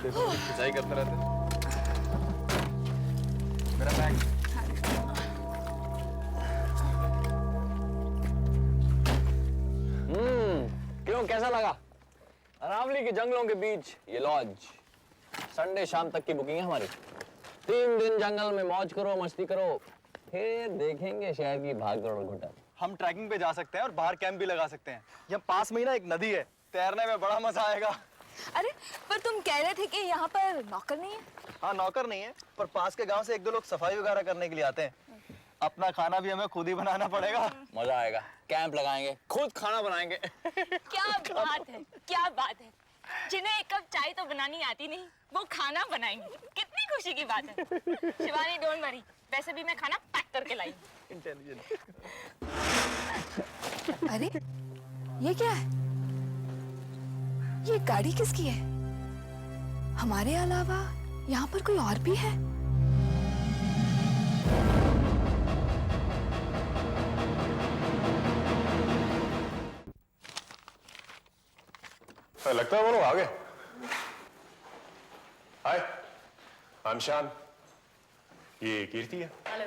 देखो खिंचाई करते रहते। मेरा बैग। क्यों, कैसा लगा? अरावली के जंगलों के बीच ये लॉज। संडे शाम तक की बुकिंग है हमारी। 3 दिन जंगल में मौज करो, मस्ती करो, फिर देखेंगे शहर की भागदौड़ और घुटन। हम ट्रैकिंग पे जा सकते हैं और बाहर कैंप भी लगा सकते हैं। यहाँ पास में ही ना एक नदी है, तैरने में बड़ा मजा आएगा। अरे पर तुम कह रहे थे कि यहाँ पर नौकर नहीं है? हाँ नौकर नहीं है, पर पास के गांव से 1-2 लोग सफाई वगैरह करने के लिए आते हैं। अपना खाना भी हमें खुद ही बनाना पड़ेगा। मजा आएगा, कैंप लगाएंगे, खुद खाना बनाएंगे। क्या बात है, क्या बात है। जिन्हें एक कप चाय तो बनानी आती नहीं, वो खाना बनाएंगे। कितनी खुशी की बात है। शिवानी डोंट वरी, वैसे भी मैं खाना पैक करके लाई। इंटेलिजेंट। अरे ये क्या है? ये गाड़ी किसकी है? हमारे अलावा यहाँ पर कोई और भी है? लगता है वो लोग आ गए। हाय, आई एम शान। ये कीर्ति है। हेलो।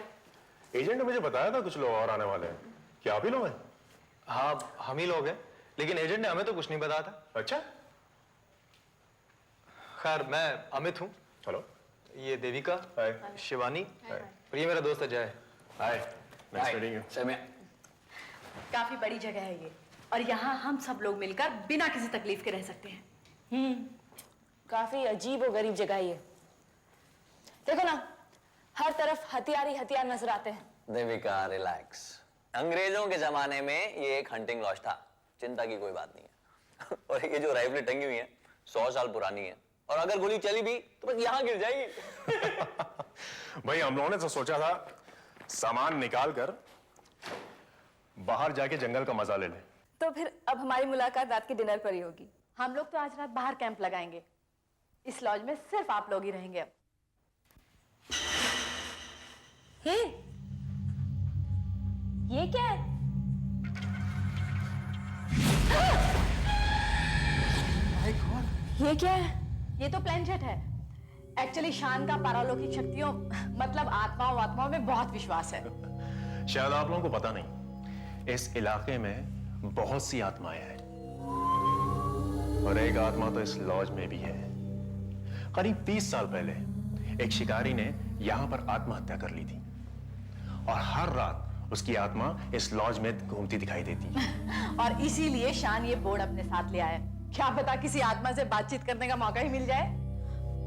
एजेंट ने मुझे बताया था कुछ लोग और आने वाले हैं। क्या आप ही लोग हैं? हाँ हम ही लोग हैं, लेकिन एजेंट ने हमें तो कुछ नहीं बताया था। अच्छा। खैर मैं अमित हूँ। हेलो। ये देविका, हाय। शिवानी और ये मेरा दोस्त अजय। हाय, नाइस मीटिंग यू। समय काफी बड़ी जगह है ये, और यहाँ हम सब लोग मिलकर बिना किसी तकलीफ के रह सकते हैं। काफी अजीब और गरीब जगह ये। देखो ना, हर तरफ हथियार ही हथियार नजर आते हैं। देविका रिलैक्स। अंग्रेजों के जमाने में ये एक हंटिंग लॉज था, चिंता की कोई बात नहीं है। और ये जो राइफलें टंगी हुई हैं 100 साल पुरानी है, और अगर गोली चली भी तो बस यहाँ गिर जाएगी। भाई हम लोगों ने तो सोचा था सामान निकाल कर बाहर जाके जंगल का मजा ले ले। तो फिर अब हमारी मुलाकात रात के डिनर पर ही होगी। हम लोग तो आज रात बाहर कैंप लगाएंगे। इस लॉज में सिर्फ आप लोग ही रहेंगे अब। ये क्या है? ये क्या है? ये तो प्लेनजेट है। एक्चुअली शान का पारलौकिक शक्तियों मतलब आत्माओं में बहुत विश्वास है। शायद आप लोगों को पता नहीं, इस इलाके में बहुत सी आत्माएं हैं, और एक आत्मा तो इस लॉज में भी है। करीब 30 साल पहले एक शिकारी ने यहां पर आत्महत्या कर ली थी, और हर रात उसकी आत्मा इस लॉज में घूमती दिखाई देती है। और इसीलिए शान ये बोर्ड अपने साथ ले आया। क्या पता किसी आत्मा से बातचीत करने का मौका ही मिल जाए।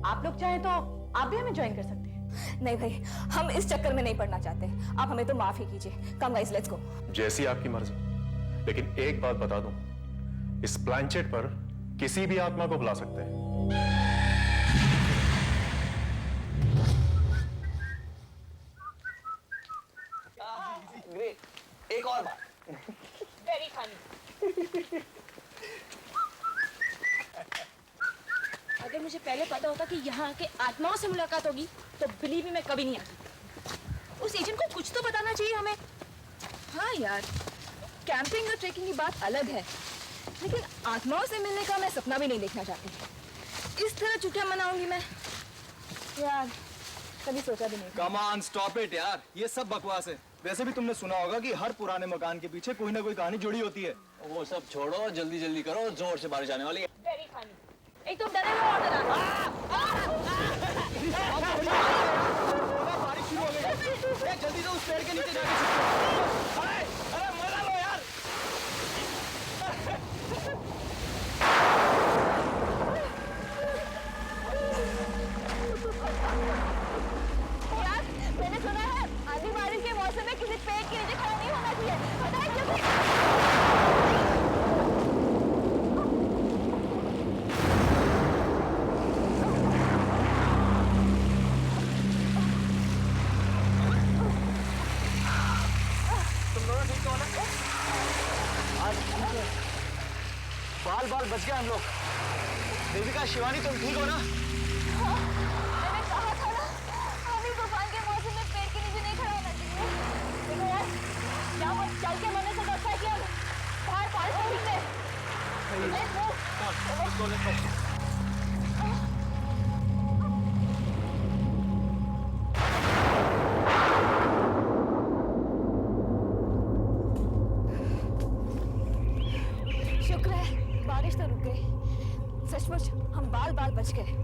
आप लोग चाहें तो आप भी हमें ज्वाइन कर सकते हैं। नहीं भाई, हम इस चक्कर में नहीं पड़ना चाहते। आप हमें तो माफ ही कीजिए। कम गाइस, लेट्स गो। जैसी आपकी मर्जी, लेकिन एक बात बता दूं, इस प्लैनचेट पर किसी भी आत्मा को बुला सकते हैं। ग्रेट, एक और बात। Very funny. अगर मुझे पहले पता होता कि यहाँ आके आत्माओं से मुलाकात होगी तो बिलीव में कभी नहीं आती। उस एजेंट को कुछ तो बताना चाहिए हमें। हाँ यार, कैंपिंग और ट्रेकिंग की बात अलग है, लेकिन आत्माओं से मिलने का मैं सपना भी नहीं देखना चाहती। इस तरह छुट्टियां मनाऊंगी मैं, यार कभी सोचा भी नहीं। कम ऑन स्टॉप इट यार, ये सब बकवास है। वैसे भी तुमने सुना होगा कि हर पुराने मकान के पीछे कोई ना कोई कहानी जुड़ी होती है। वो सब छोड़ो, जल्दी जल्दी करो, जोर से बारिश आने वाली है। Very funny. एक तो डरे हुए ऑर्डर आ। बारिश शुरू हो गई। जल्दी से उस पेड़ के नीचे जाके अरे मजा लो यार। यार मैंने सुना है आंधी बारिश के मौसम में किसी पेड़ के नीचे खड़ा नहीं होना चाहिए। बताइए जल्दी। बाल बाल बच गए हम लोग। देविका, शिवानी, तुम ठीक हो ना? मैंने कहा था ना, आंधी तूफान के मौसम में पेड़ के नीचे नहीं खड़ा होना चाहिए। देखो यार, क्या वो चल के मरने से अच्छा है कि हम बाहर बारिश में भीगे। Let's move. सचमुच हम बाल बाल बच गए।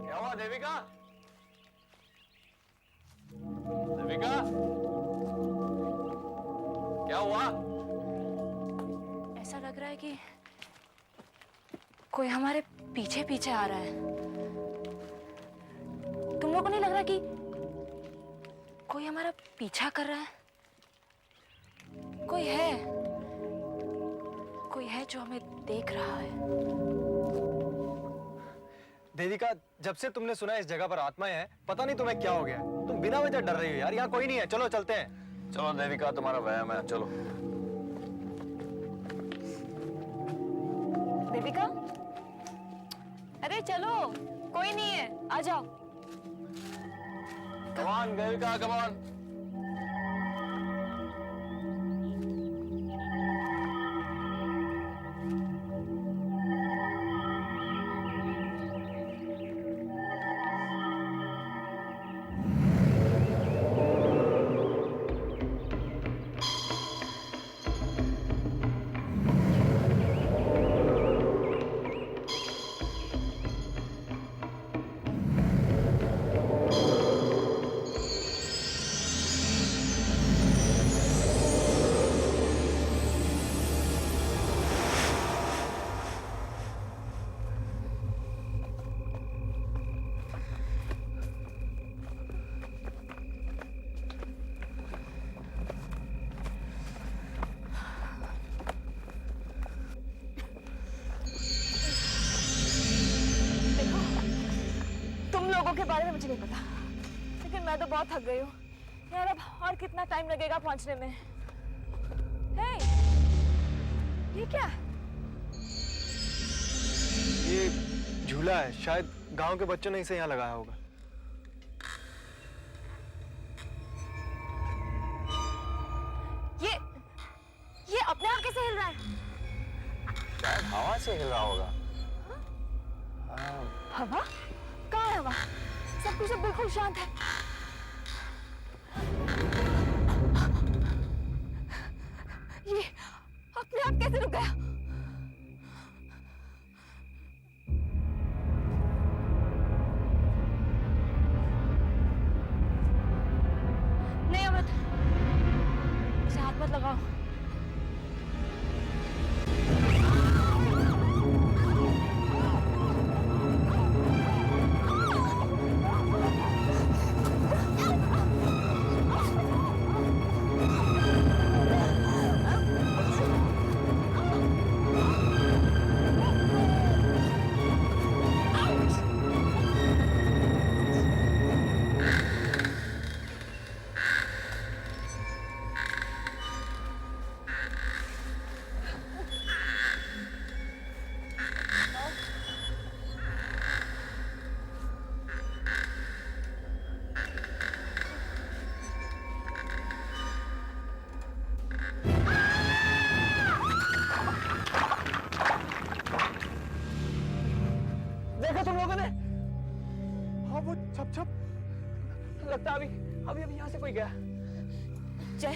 क्या हुआ देविका? देविका, क्या हुआ? ऐसा लग रहा है कि कोई हमारे पीछे पीछे आ रहा है। तुम लोगों को नहीं लग रहा कि कोई हमारा पीछा कर रहा है? कोई है जो हमें देख रहा है। देविका, जब से तुमने सुना इस जगह पर आत्माएं हैं, पता नहीं तुम्हें क्या हो गया है। तुम बिना वजह डर रही हो यार। यहाँ कोई नहीं है, चलो चलते हैं। चलो देविका, तुम्हारा वहम है, चलो। देविका, अरे चलो, कोई नहीं है, आ जाओ। Come on, Devika, come on. तुम लोगों के बारे में मुझे नहीं पता, लेकिन मैं तो बहुत थक गई हूँ यार। अब और कितना टाइम लगेगा पहुंचने में? हे, ये क्या? ये झूला है, शायद गांव के बच्चों ने इसे यहाँ लगाया होगा। ये अपने आप कैसे हिल रहा है? शायद हवा से हिल रहा होगा। हवा? कहाँ है हवा? सब कुछ अब बिल्कुल शांत है। ये अपने आप कैसे रुक गया? नहीं अमित, उसे हाथ मत लगाओ। देखा तुम लोगों ने? हाँ, वो छप छप। लगता है अभी यहाँ से कोई गया। जय,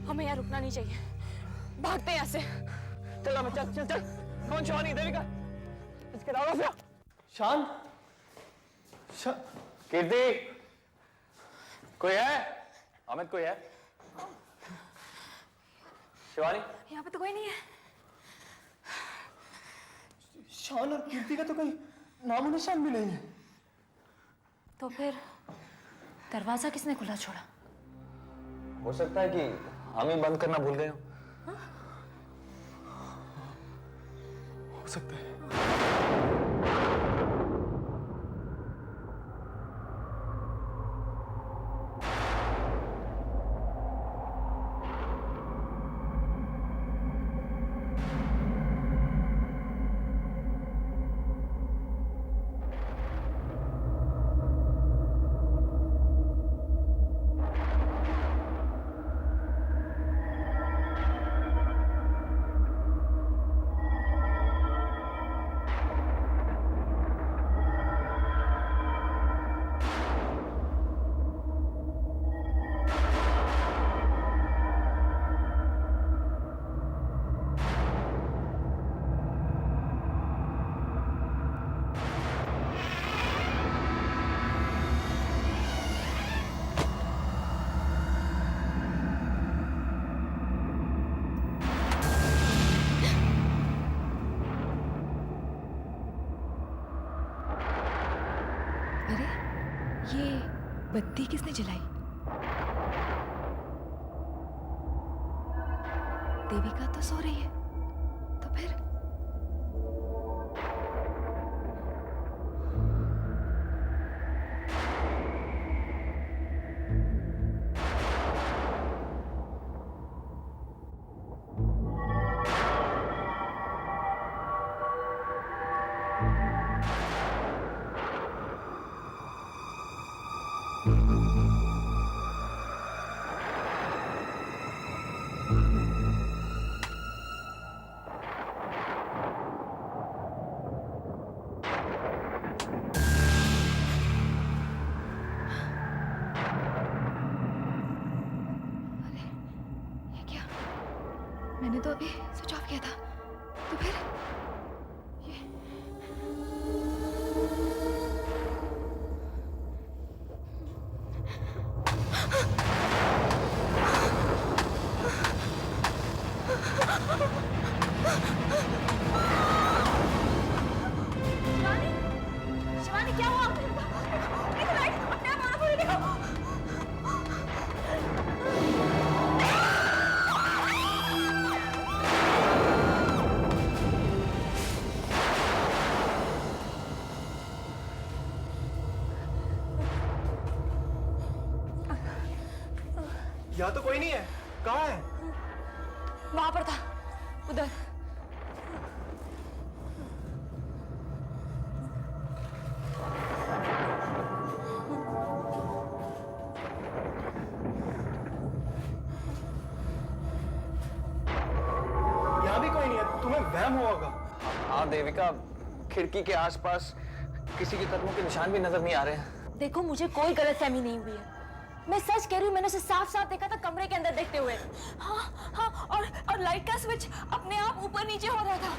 हमें यहाँ रुकना नहीं चाहिए, भागते हैं यहाँ से। चल अमित, चल चल चल। कौन शिवानी, देविका, इसके अलावा से शान, कीर्ति, कोई है? अमित, कोई है? शिवानी, यहाँ पे तो कोई नहीं है। शान और कीर्ति का तो कोई नामो निशान भी नहीं है। तो फिर दरवाजा किसने खुला छोड़ा? हो सकता है कि हम ही बंद करना भूल गए हो। हो सकता है। बत्ती किसने जलाई? देविका तो सो रही है, तो फिर मैंने तो अभी स्विच ऑफ किया था, तो फिर ये शिवानी, शिवानी क्या हुआ? देखो लाइट अपने आप ऑन हो रही है। यहाँ तो कोई नहीं है, कहाँ है? वहां पर था, उधर। यहाँ भी कोई नहीं है, तुम्हें वहम हुआ होगा। हाँ देविका, खिड़की के आसपास किसी के कदमों के निशान भी नजर नहीं आ रहे हैं। देखो मुझे कोई गलतफहमी नहीं हुई है, मैं सच कह रही हूँ। मैंने उसे साफ साफ देखा था कमरे के अंदर देखते हुए। हाँ हाँ, और लाइट का स्विच अपने आप ऊपर नीचे हो रहा था।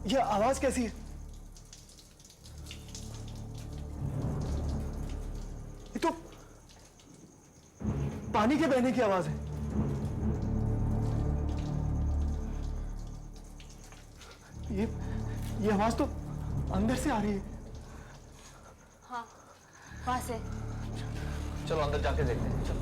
ये आवाज कैसी है? ये तो पानी के बहने की आवाज है। ये आवाज तो अंदर से आ रही है। हाँ, वहां से। चलो अंदर जाके देखते हैं, चलो।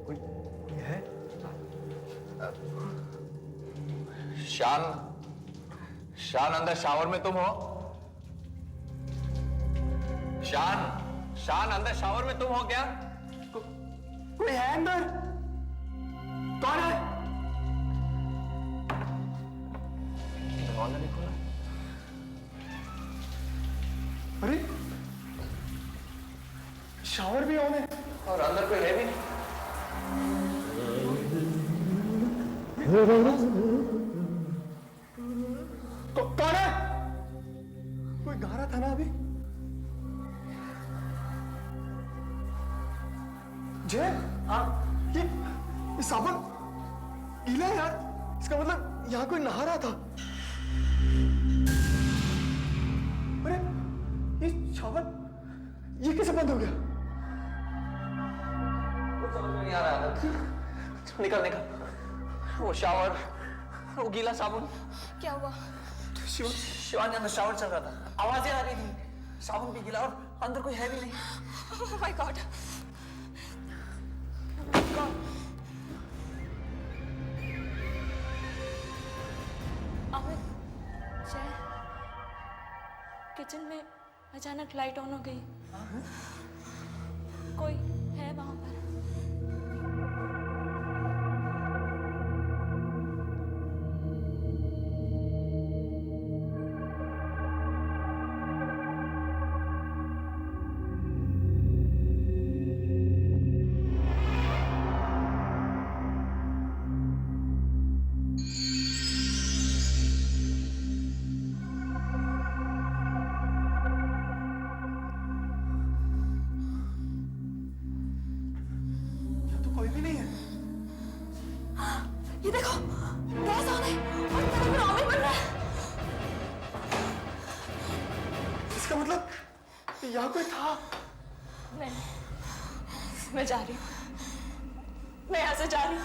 कोई है? शान, शान अंदर शावर में तुम हो? शान, शान अंदर शावर में तुम हो क्या? कोई है अंदर? कौन है? दरवाजा नहीं खोला। अरे शावर भी ऑन है और अंदर कोई है भी नहीं। कौन है? कोई गा रहा था ना अभी? जय, ये साबुन गीला है यार। इसका मतलब यहाँ कोई नहा रहा था। अरे ये शावर ये कैसे बंद हो गया? कुछ समझ में नहीं आ रहा है। निकल निकल। वो शावर, वो गीला साबुन। क्या हुआ? शिवानी अंदर शावर चल रहा था, आवाजें आ रही थी, साबुन भी गीला और अंदर कोई है भी नहीं। Oh my God! अमित, जय, किचन में अचानक लाइट ऑन हो गई। कोई है वहां पर? ये देखो गैस ऑन है और तेरा भी ऑमलेट बन रहा है। इसका मतलब यहाँ कोई था। नहीं, मैं जा रही हूँ, मैं यहाँ से जा रही हूँ।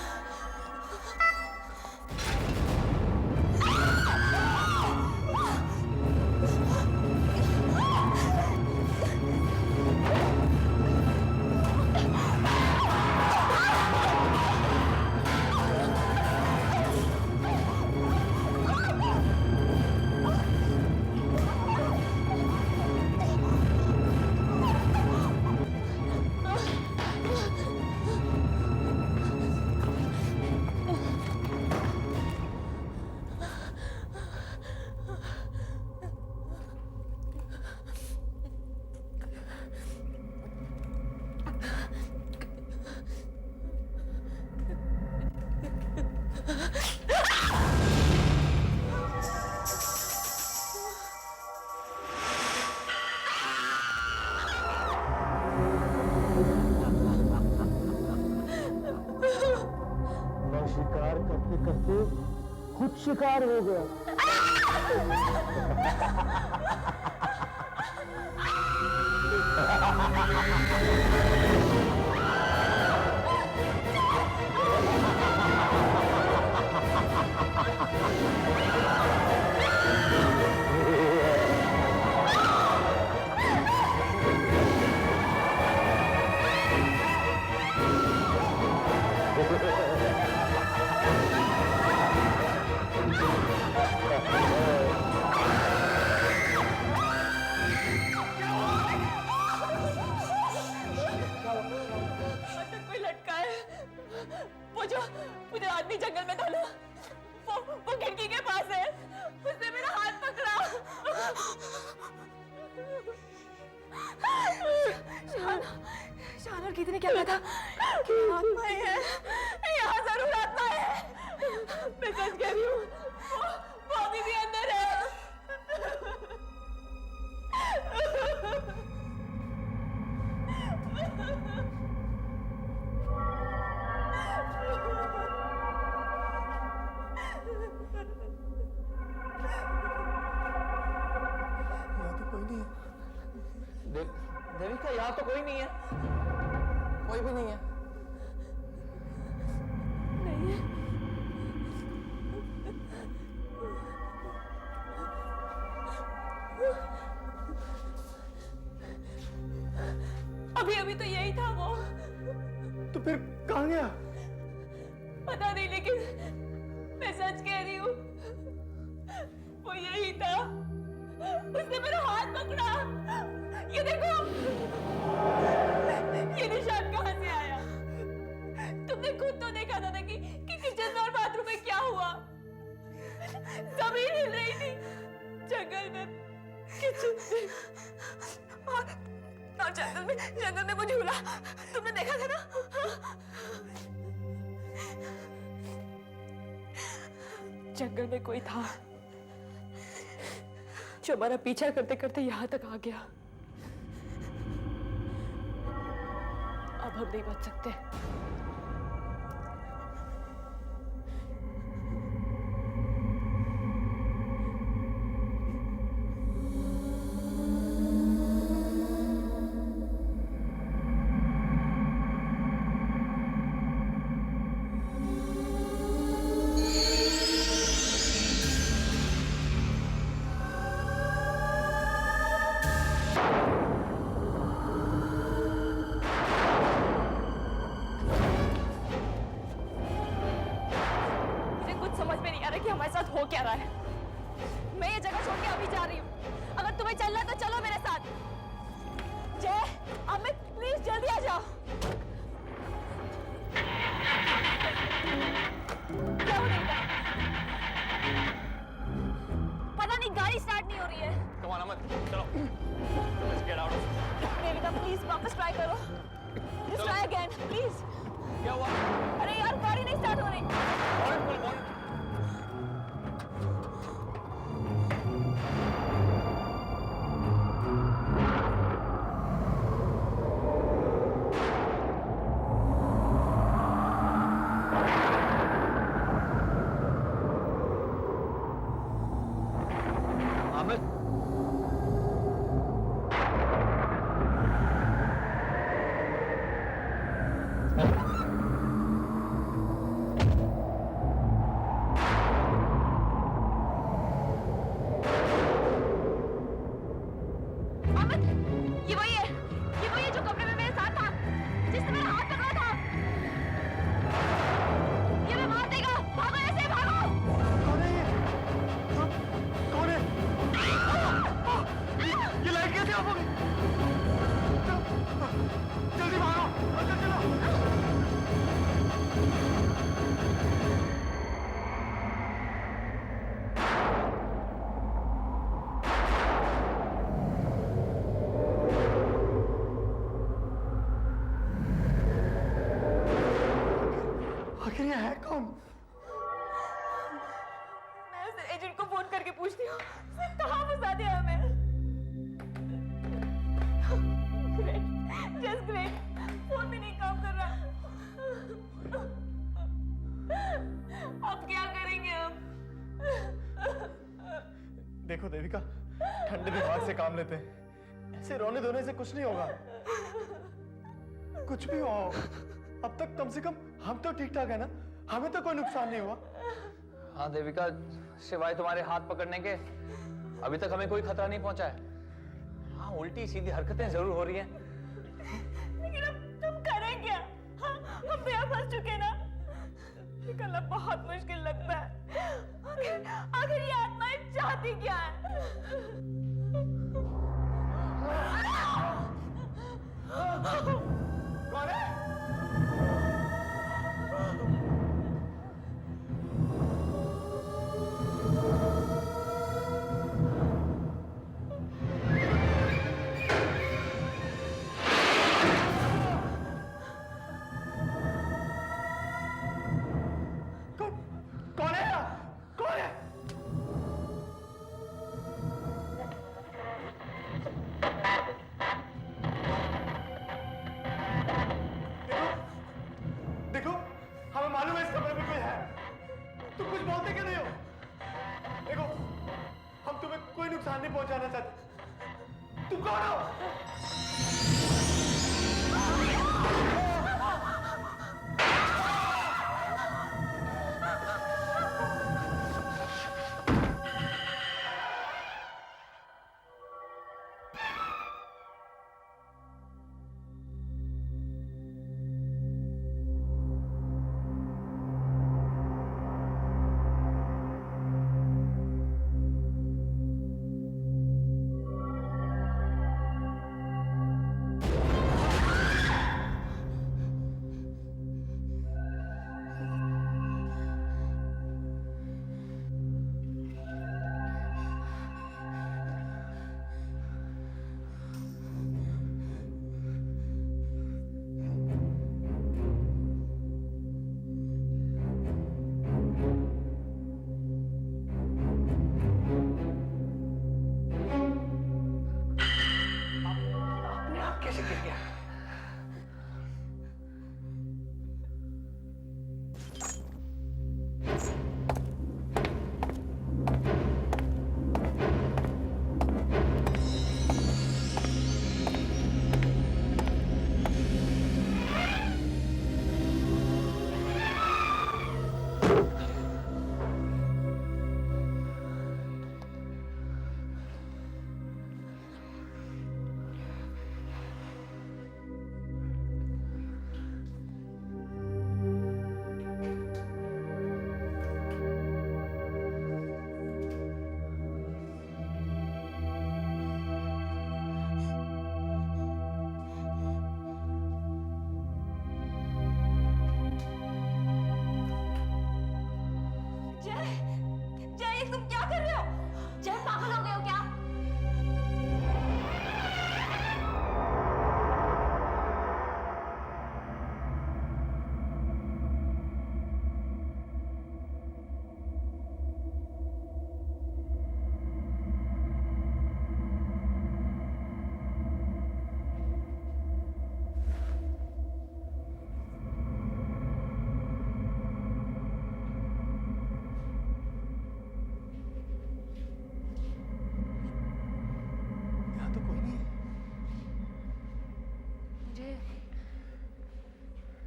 मैं शिकार करते करते खुद शिकार हो गया। अंदर कोई लटका है। वो जो आदमी जंगल में था ना, वो खिड़की के पास है। उसने मेरा हाथ पकड़ा। शान और गीता ने क्या कहा था कि आत्माएं हैं, यहाँ जरूर आत्माएं हैं। मैं सच कह रही हूँ, वो अभी भी अंदर है। यहाँ तो कोई नहीं है। देविका यहाँ तो कोई नहीं है, कोई भी नहीं है। नहीं है। अभी अभी तो यही था वो। तो फिर कहाँ गया? पता नहीं, लेकिन मैं सच कह रही हूँ, वो यही था। उसने मेरा हाथ पकड़ा। ये देखो, ये निशान कहाँ से आया? तुमने खुद तो देखा था ना कि किचन में और बाथरूम में क्या हुआ। जमीन हिल रही थी, जंगल में, किचन में और जंगल में वो झूला तुमने देखा था ना? जंगल में कोई था जो हमारा पीछा करते करते यहाँ तक आ गया। अब हम नहीं बच सकते। हमारे साथ हो क्या रहा है? मैं ये जगह छोड़ के अभी जा रही हूँ। अगर तुम्हें चलना है तो चलो मेरे साथ। जय, अमित, प्लीज जल्दी आ जाओ। क्या हो रहा है? पता नहीं, गाड़ी स्टार्ट नहीं हो रही है। Come on, अमित, चलो। Let's get out of here. Devika, please वापस ट्राई करो। Just try again, please. क्या हुआ? अरे यार, गाड़ी नहीं स्टार्ट हो रही। Morning. पूछती हूँ, सिर्फ कहाँ फंसा दिया हमें? Great, just great. फोन भी नहीं काम कर रहा। अब क्या करेंगे हम? देखो देविका, ठंडे दिमाग से काम लेते हैं। ऐसे रोने धोने से कुछ नहीं होगा। कुछ भी हो, अब तक कम से कम हम तो ठीक ठाक है ना, हमें तो कोई नुकसान नहीं हुआ। हाँ देविका, सिवाय तुम्हारे हाथ पकड़ने के अभी तक हमें कोई खतरा नहीं पहुंचा है। हाँ, उल्टी सीधी हरकतें जरूर हो रही हैं। लेकिन अब तुम करें क्या? हाँ, हम तो यहाँ फंस चुके ना। निकलना बहुत मुश्किल लगता है। आखिर ये आत्माएं चाहती क्या है? कौन है? कौन है? कौन है? देखो, हमें मालूम है इस कमरे में कोई है। तुम कुछ बोलते क्यों नहीं हो? देखो, हम तुम्हें कोई नुकसान नहीं पहुंचाना चाहते। तुम कौन हो?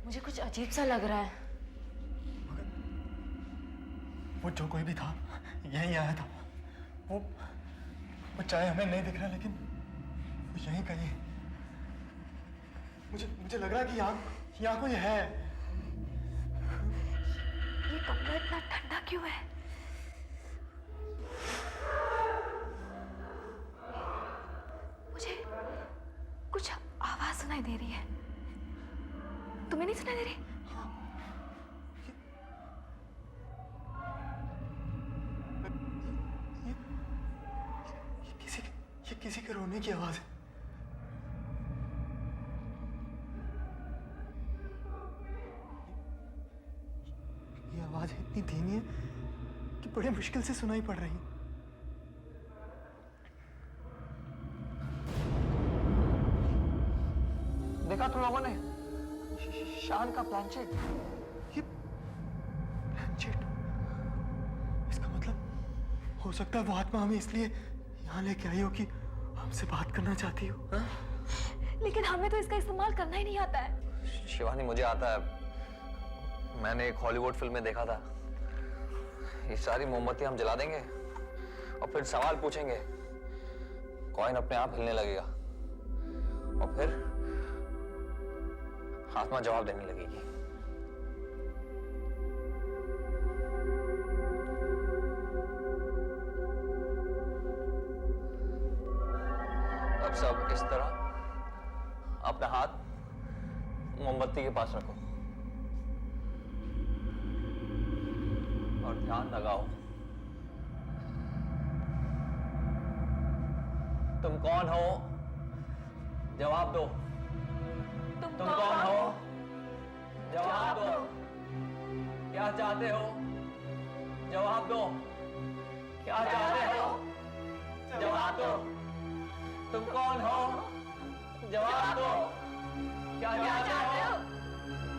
मुझे कुछ अजीब सा लग रहा है। वो जो कोई भी था यहीं आया था। वो चाहे हमें नहीं दिख रहा, लेकिन वो यहीं कहीं। मुझे लग रहा है कि यहाँ कोई है। ये कमरा इतना ठंडा क्यों है? मुझे कुछ आवाज सुनाई दे रही है। तुम्हें नहीं सुनाई दे रही? ये किसी के रोने की आवाज है। ये आवाज इतनी धीमी है कि बड़े मुश्किल से सुनाई पड़ रही है। ध्यान का प्लानचेट। ये प्लानचेट, इसका मतलब हो सकता है वो आत्मा हमें इसलिए यहाँ लेके आई हो कि हमसे बात करना चाहती हो। हाँ? लेकिन हमें तो इसका इस्तेमाल करना ही नहीं आता है। शिवानी, मुझे आता है। मैंने एक हॉलीवुड फिल्म में देखा था। ये सारी मोमबत्ती हम जला देंगे और फिर सवाल पूछेंगे, कॉइन अपने आप हिलने लगेगा और फिर आत्मा जवाब देने लगेगी। अब सब इस तरह अपना हाथ मोमबत्ती के पास रखो और ध्यान लगाओ। तुम कौन हो? जवाब दो। तुम कौन हो? जवाब दो। क्या चाहते हो? जवाब दो। क्या चाहते हो? जवाब दो। तुम कौन हो? जवाब दो। क्या चाहते हो?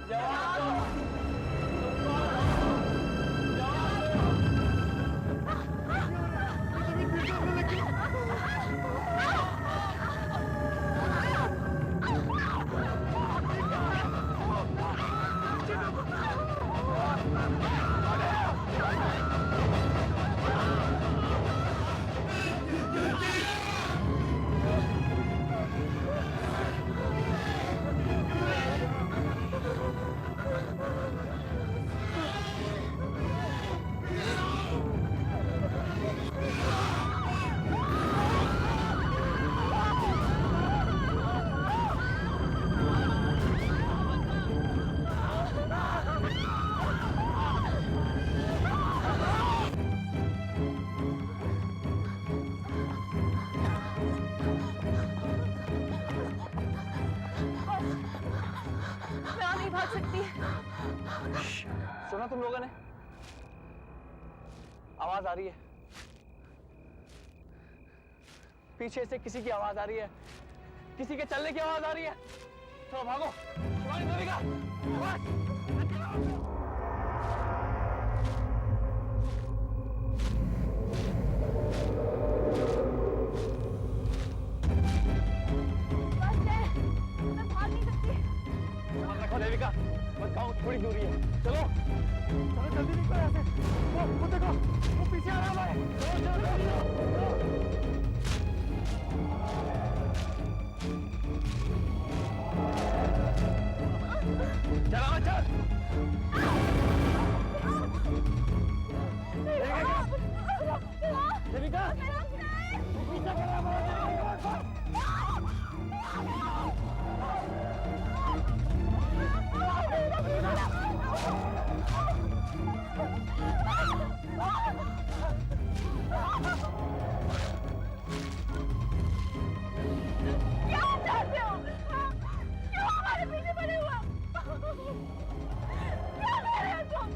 जवाब दो। तुम कौन हो? जवाब दो। मैं नहीं भाग सकती। सुना तुम लोगों ने? आवाज आ रही है। पीछे से किसी की आवाज आ रही है, किसी के चलने की आवाज आ रही है। चलो भागो। शिवानी, देविका, मैं भाग नहीं सकती। ध्यान रखो देविका, बस गाँव थोड़ी दूरी है। चलो चलो जल्दी निकलो यहाँ से। वो देखो, वो पीछे आ रहा है। चलो चलो जल्दी आओ। चलो चल। देविका, पीछे कर रहा है। क्या चाहते हो? क्यों हमारे पीछे पड़े हुए? क्या कर रहे हो तुम?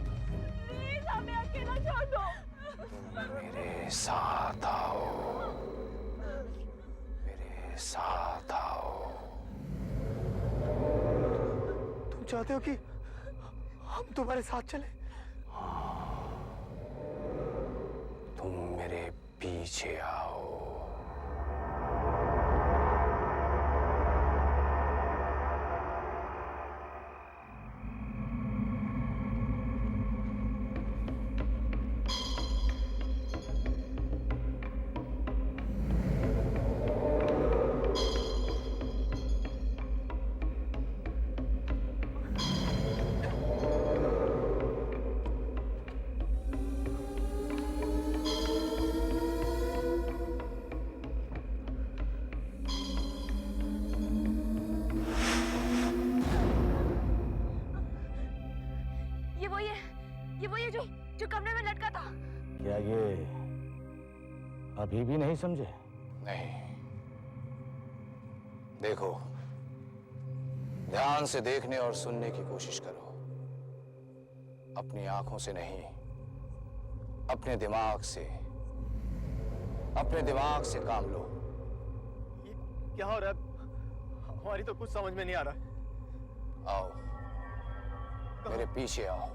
प्लीज हमें अकेला छोड़ दो। मेरे साथ आओ, मेरे साथ आओ। तुम चाहते हो कि हम तुम्हारे साथ चले? तुम मेरे पीछे आओ। ये वही है जो कमरे में लटका था। क्या ये अभी भी नहीं समझे? नहीं, देखो, ध्यान से देखने और सुनने की कोशिश करो। अपनी आंखों से नहीं, अपने दिमाग से, अपने दिमाग से काम लो। ये क्या हो रहा है? हमारी तो कुछ समझ में नहीं आ रहा है। आओ, मेरे पीछे आओ।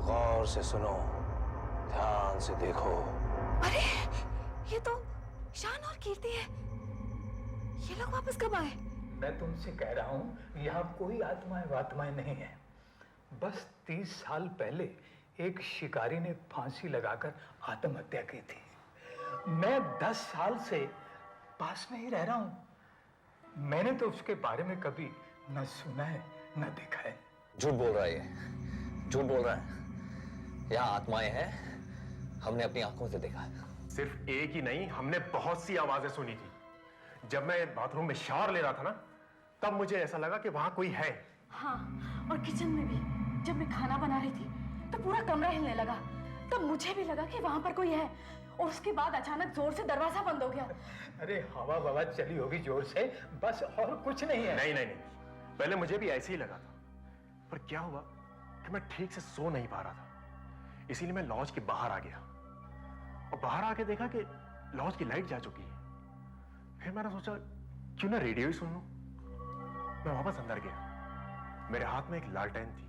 गौर से सुनो, ध्यान से देखो। अरे ये तो शान और कीर्ति है। ये लोग वापस कब आए? मैं तुमसे कह रहा हूं, यहाँ कोई आत्माएं वात्माएं नहीं है। बस 30 साल पहले एक शिकारी ने फांसी लगाकर आत्महत्या की थी। मैं 10 साल से पास में ही रह रहा हूं। मैंने तो उसके बारे में कभी न सुना है न देखा है। झूठ बोल रहा है ये, झूठ बोल रहा है। यहाँ आत्माएं हैं, हमने अपनी आंखों से देखा है। सिर्फ एक ही नहीं, हमने बहुत सी आवाजें सुनी थी। जब मैं बाथरूम में शावर ले रहा था ना, तब मुझे ऐसा लगा कि वहां कोई है। हाँ, और किचन में भी जब मैं खाना बना रही थी तो पूरा कमरा हिलने लगा। तब मुझे भी लगा कि वहां पर कोई है, और उसके बाद अचानक जोर से दरवाजा बंद हो गया। अरे हवा बवा चली होगी जोर से, बस और कुछ नहीं है। नहीं नहीं नहीं, पहले मुझे भी ऐसे ही लगा था, पर क्या हुआ कि मैं ठीक से सो नहीं पा रहा था। इसीलिए मैं लॉज के बाहर आ गया और बाहर आके देखा कि लॉज की लाइट जा चुकी है। फिर मैंने सोचा क्यों ना रेडियो ही सुन लूं। मैं वापस अंदर गया। मेरे हाथ में एक लालटेन थी।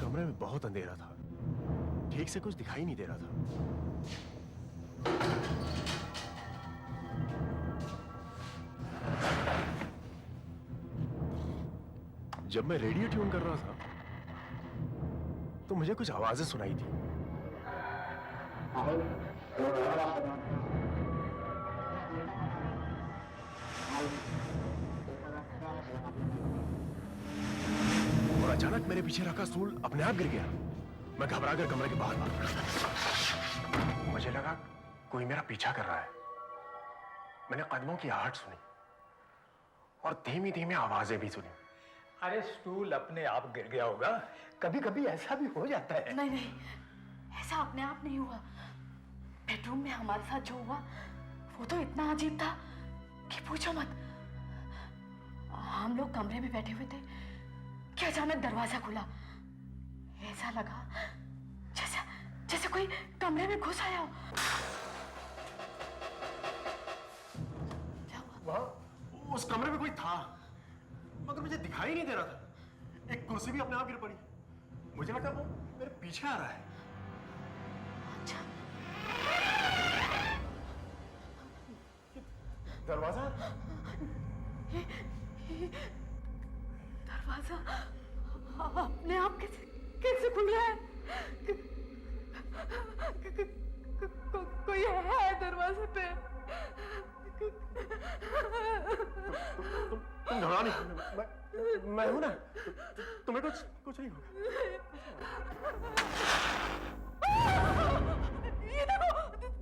कमरे में बहुत अंधेरा था, ठीक से कुछ दिखाई नहीं दे रहा था। जब मैं रेडियो ट्यून कर रहा था तो मुझे कुछ आवाजें सुनाई थी। और अचानक मेरे पीछे रखा स्टूल अपने आप गिर गया। मैं घबराकर कमरे के बाहर भाग गया। मुझे लगा कोई मेरा पीछा कर रहा है। मैंने कदमों की आहट सुनी और धीमी धीमी आवाजें भी सुनी। अरे स्टूल अपने आप गिर गया होगा, कभी कभी ऐसा भी हो जाता है। नहीं नहीं, ऐसा अपने आप नहीं हुआ। बेडरूम में हमारे साथ जो हुआ वो तो इतना अजीब था कि पूछो मत। हम लोग कमरे में बैठे हुए थे कि अचानक दरवाजा खुला। ऐसा लगा जैसे जैसे कोई कमरे में घुस आया हो। क्या हुआ? वहां उस कमरे में कोई था, मगर मुझे दिखाई नहीं दे रहा था। एक कुर्सी भी अपने आप गिर पड़ी। मुझे लगा वो मेरे पीछे आ रहा है। अच्छा, दरवाजा दरवाजा अपने आप कैसे खुल रहा है? कोई है दरवाजे पे। तुम घबरा नहीं, मैं हूं ना। तुम्हें कुछ नहीं होगा। ये देखो माचिस।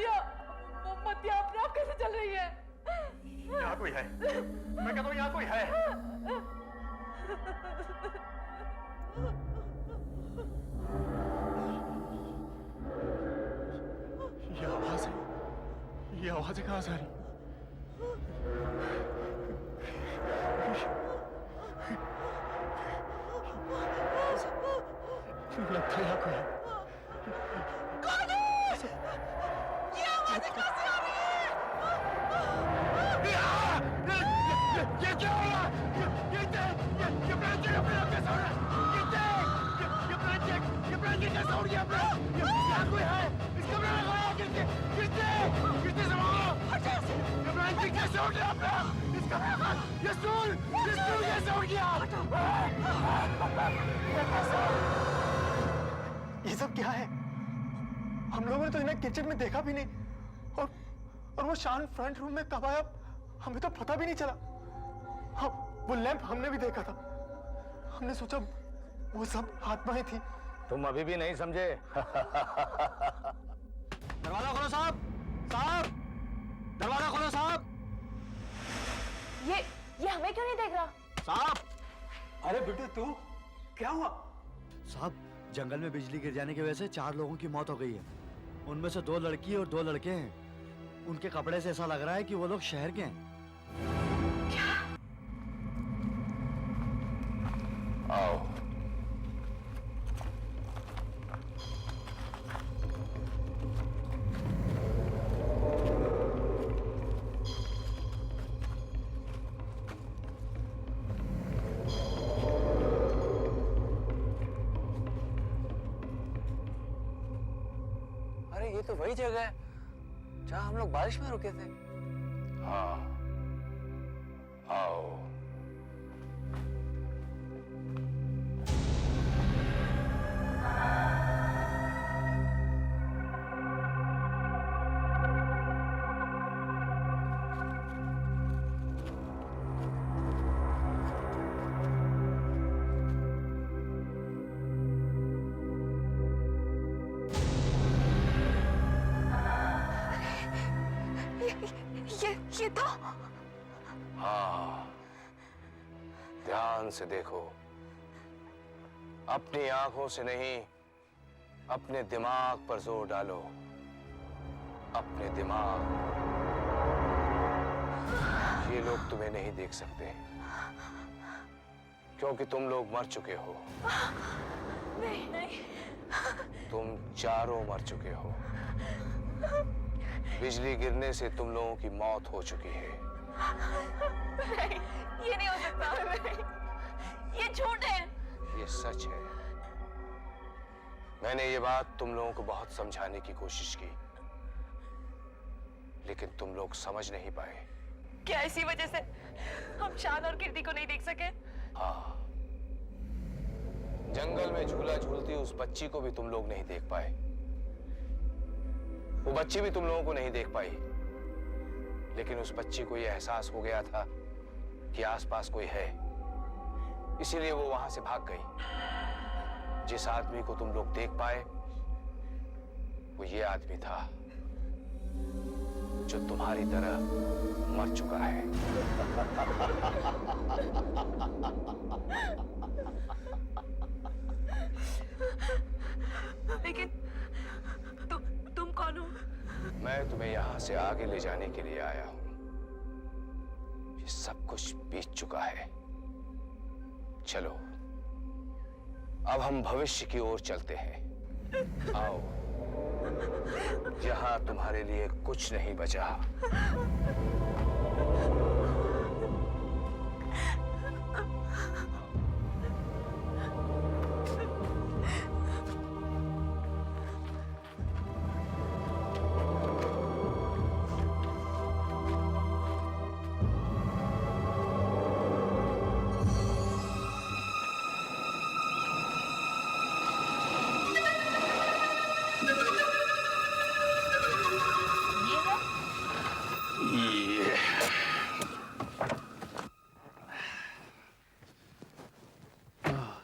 या मोमबत्ती अपने आप कैसे चल रही है? यहाँ कोई है। मैं कहता हूँ यहाँ कोई है। ये आवाजें कहाँ से आ रही? लगता है यहाँ कोई है। कौन है? ये आवाजें कहाँ से आ रही है? ये क्या हो रहा है? ये प्लान चेक अपने आप कैसे हो रहा है? ये प्लान चेक कैसे हो रही है अपने? यहाँ कोई है? इस कमरे में कोई है? किसने संभालो? ये प्लान चेक कैसे हो गया अपने? इस कमरे में ये स्टूल कैसे हो गया? ये सब क्या है? हम लोगों ने तो इन्हें किचन में देखा भी नहीं, और वो शान फ्रंट रूम में कब आया हमें तो पता भी नहीं चला। हाँ, वो लैंप हमने भी देखा था। हमने सोचा वो सब आत्माएं थी। तुम अभी भी नहीं समझे? दरवाजा खोलो साहब, साहब, दरवाजा खोलो साहब। ये हमें क्यों नहीं देख रहा? साहब, अरे बेटे तू क्या हुआ? साहब, जंगल में बिजली गिर जाने की वजह से 4 लोगों की मौत हो गई है। उनमें से 2 लड़की और 2 लड़के हैं। उनके कपड़े से ऐसा लग रहा है कि वो लोग शहर के हैं। आओ। अरे ये तो वही जगह है जहाँ हम लोग बारिश में रुके थे। हाँ, आओ। ये तो हाँ, ध्यान से देखो, अपनी आंखों से नहीं, अपने दिमाग पर जोर डालो, अपने दिमाग। ये लोग तुम्हें नहीं देख सकते क्योंकि तुम लोग मर चुके हो। नहीं। तुम चारों मर चुके हो। बिजली गिरने से तुम लोगों की मौत हो चुकी है। नहीं, ये नहीं हो सकता। नहीं, ये झूठ है। ये सच है। मैंने ये बात तुम लोगों को बहुत समझाने की कोशिश की, लेकिन तुम लोग समझ नहीं पाए। क्या इसी वजह से हम शान और कीर्ति को नहीं देख सके? हाँ, जंगल में झूला झूलती उस बच्ची को भी तुम लोग नहीं देख पाए। वो बच्ची भी तुम लोगों को नहीं देख पाई, लेकिन उस बच्ची को यह एहसास हो गया था कि आसपास कोई है, इसीलिए वो वहां से भाग गई। जिस आदमी को तुम लोग देख पाए वो ये आदमी था जो तुम्हारी तरह मर चुका है। लेकिन तुम कौन हो? मैं तुम्हें यहां से आगे ले जाने के लिए आया हूं। ये सब कुछ बीत चुका है। चलो, अब हम भविष्य की ओर चलते हैं। आओ, जहां तुम्हारे लिए कुछ नहीं बचा।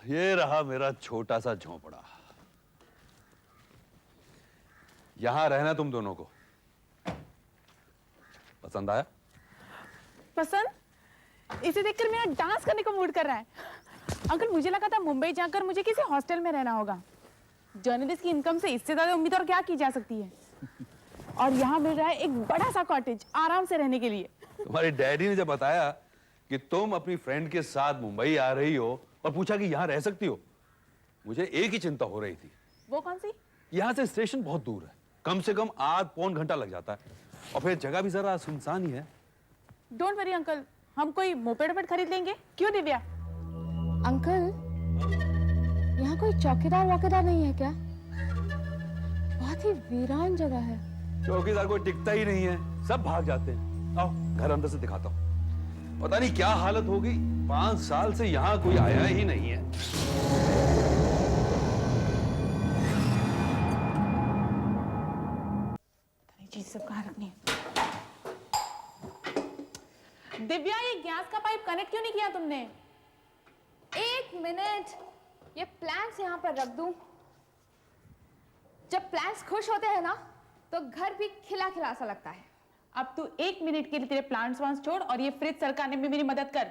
ये रहा मेरा छोटा सा झोंपड़ा। यहां रहना तुम दोनों को पसंद आया? पसंद? इसे देखकर मेरा डांस करने का मूड कर रहा है। अंकल, मुझे लगा था मुंबई जाकर मुझे किसी हॉस्टल में रहना होगा। जर्नलिस्ट की इनकम से इससे ज्यादा उम्मीद और क्या की जा सकती है। और यहाँ मिल रहा है एक बड़ा सा कॉटेज आराम से रहने के लिए। तुम्हारे डैडी ने जब बताया कि तुम अपनी फ्रेंड के साथ मुंबई आ रही हो और पूछा कि यहाँ रह सकती हो, मुझे एक ही चिंता हो रही थी। वो कौन सी? यहाँ से स्टेशन बहुत दूर है, कम से कम आध पौन घंटा लग जाता है, और फिर जगह भी जरा सुनसान ही है। डोंट वरी अंकल, हम कोई मोपेड वोपेड खरीद लेंगे। क्यों दिव्या? अंकल, यहाँ कोई चौकीदार वाकीदार नहीं है क्या? बहुत ही वीरान जगह है। चौकीदार कोई टिकता ही नहीं है, सब भाग जाते हैं। आओ घर अंदर से दिखाता हूँ। पता नहीं क्या हालत हो गई, 5 साल से यहाँ कोई आया ही नहीं है। चीज सब कहाँ रखनी है? दिव्या, ये गैस का पाइप कनेक्ट क्यों नहीं किया तुमने? 1 मिनट, ये प्लांट्स यहाँ पर रख दूं। जब प्लांट्स खुश होते हैं ना, तो घर भी खिला खिला सा लगता है। अब तू 1 मिनट के लिए तेरे प्लांट्स वांट्स छोड़ और ये फ्रिज सरकाने में मेरी मदद कर।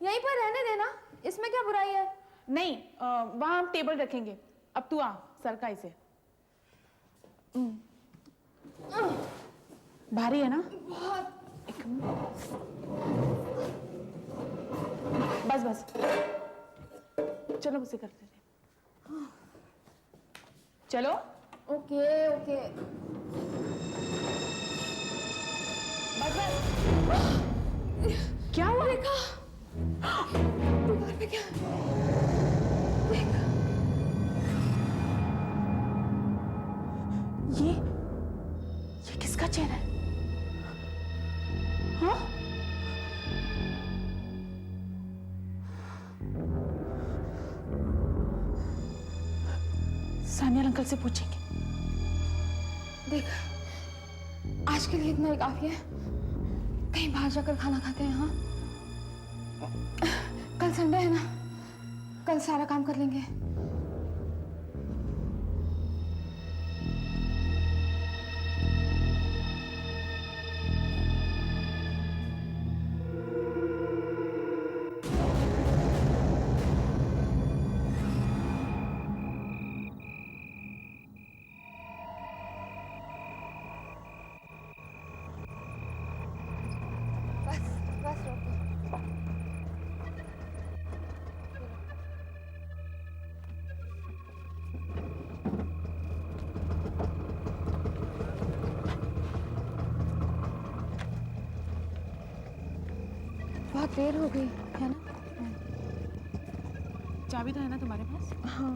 यहीं पर रहने देना, इसमें क्या बुराई है? नहीं, वहां हम टेबल रखेंगे। अब तू आ, सरका इसे। भारी है ना? बहुत। एक मिनट। बस बस, चलो मुझसे करते हैं। चलो। Okay okay. बस बस। क्या हुआ? देखा दीवार पे क्या? देख ये किसका चेहरा है? हाँ? सानिया अंकल से पूछेंगे। देख, आज के लिए इतना ही काफी है। कहीं बाहर जाकर खाना खाते हैं। हाँ, कल संडे है ना, कल सारा काम कर लेंगे। बस रोको। बहुत देर हो गई है ना? चाबी तो है ना तुम्हारे पास? हाँ।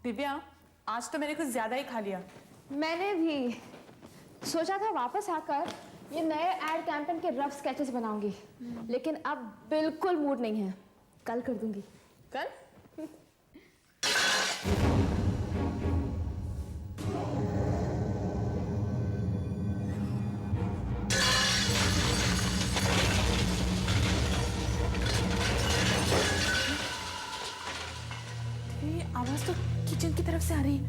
दिव्या, आज तो मैंने कुछ ज्यादा ही खा लिया। मैंने भी सोचा था वापस आकर ये नए एड कैंपेन के रफ स्केचेस बनाऊंगी, लेकिन अब बिल्कुल मूड नहीं है। कल कर दूंगी। कल? ये आवाज तो किचन की तरफ से आ रही है।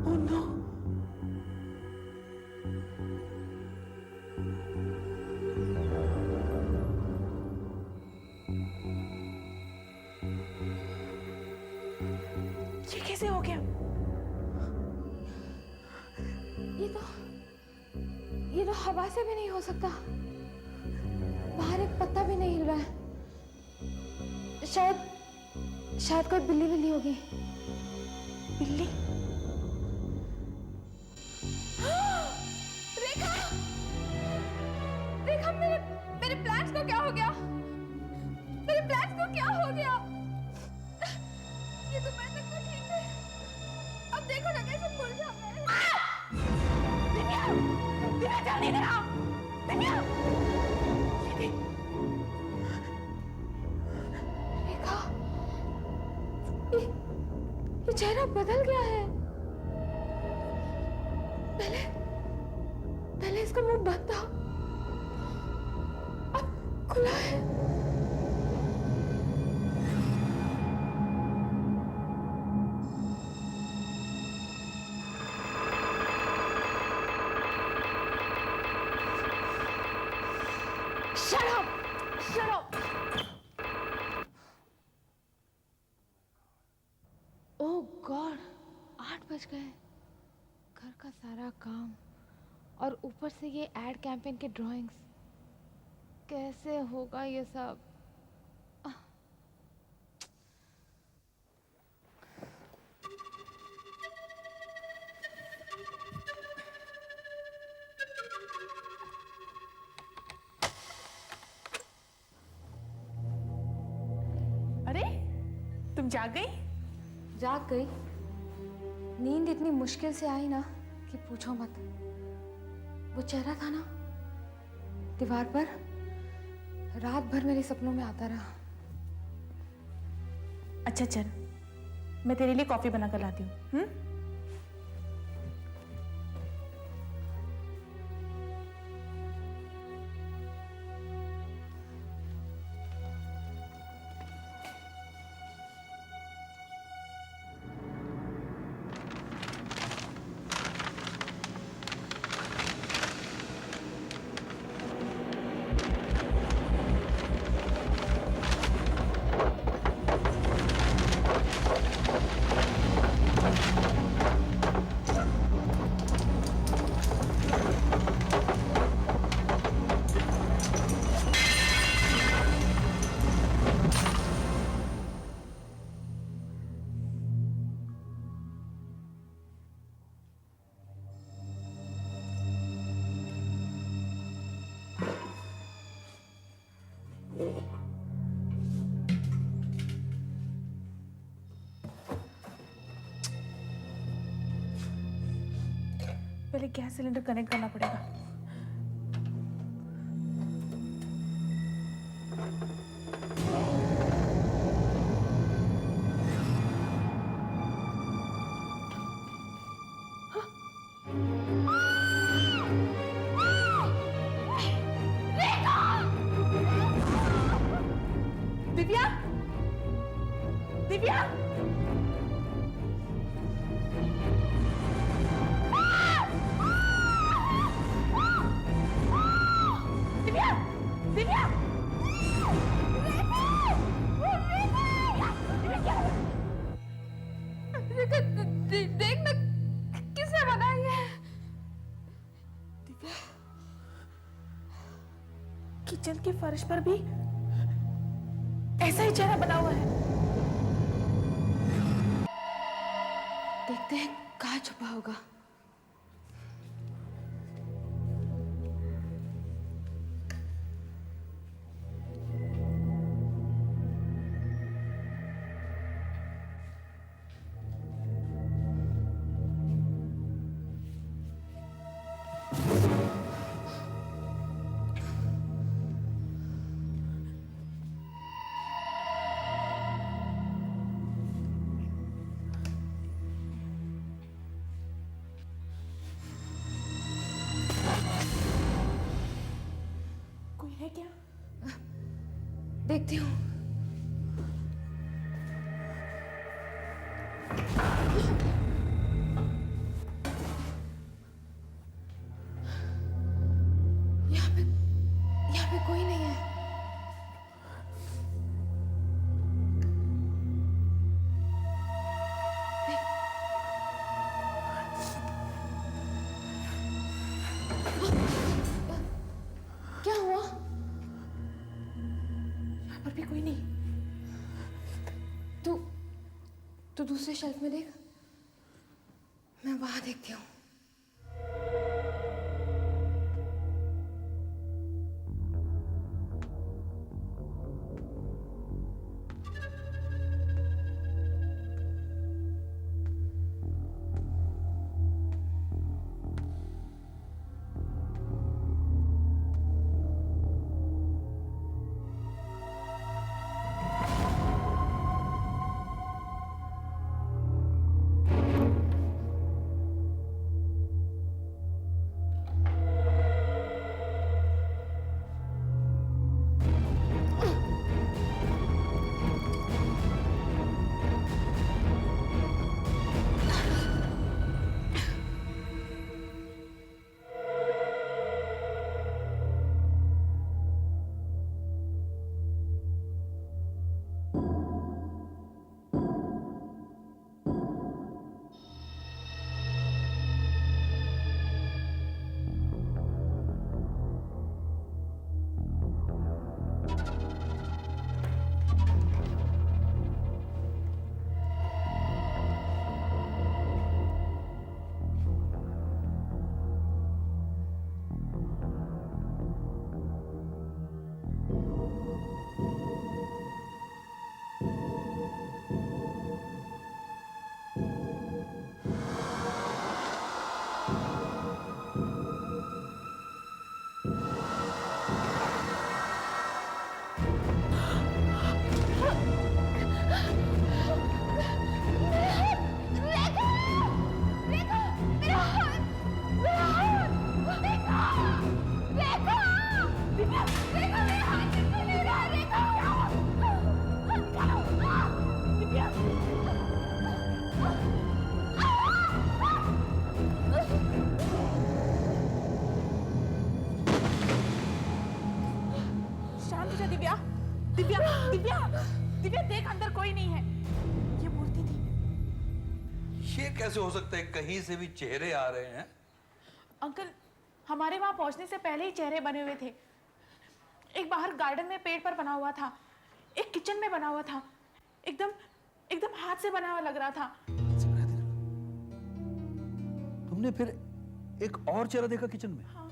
Oh no. ये कैसे हो गया? ये तो हवा से भी नहीं हो सकता। बाहर एक पत्ता भी नहीं हिल रहा है। शायद कोई बिल्ली होगी। बिल्ली? रेखा, रेखा, मेरे प्लान्स को क्या हो गया? मेरे प्लान्स को क्या हो गया? ये तो मैं तक तो ठीक है। अब देखो ना कैसे मुरझा गए। दिव्या, जल्दी दे आओ। दिव्या, रेखा, ये चेहरा बदल गया है। पहले इसका मुंह बंद था, अब खुला है। Shut up! Shut up! Oh God, 8 बज गए। घर का सारा काम और ऊपर से ये एड कैंपेन के ड्राइंग्स। कैसे होगा ये सब? अरे, तुम जाग गई? जाग गई। नींद इतनी मुश्किल से आई ना कि पूछो मत। वो चेहरा था ना दीवार पर, रात भर मेरे सपनों में आता रहा। अच्छा चल, मैं तेरे लिए कॉफी बना कर लाती हूँ। पहले गैस सिलेंडर कनेक्ट करना पड़ेगा। दिव्या, दिव्या, दिव्या, दिव्या, देख ना किसने बनाई है। दिव्या, किचन की फर्श पर भी ऐसा ही चेहरा बना हुआ है। देखते हैं कहाँ छुपा होगा। कोई है क्या? देखती हूँ। यहाँ पे कोई नहीं है। क्या हुआ? यहाँ पर भी कोई नहीं। तू दूसरे शेल्फ में देख, मैं वहां देखती हूँ। दिव्या, दिव्या, दिव्या, दिव्या देख अंदर कोई नहीं है। ये मूर्ति थी। ये कैसे हो सकता है? कहीं से भी चेहरे आ रहे हैं। अंकल, हमारे वहां पहुंचने से पहले ही चेहरे बने हुए थे। एक बाहर गार्डन में पेड़ पर बना हुआ था, एक किचन में बना हुआ था, एकदम एकदम हाथ से बना हुआ लग रहा था। तुमने फिर एक और चेहरा देखा किचन में? हाँ।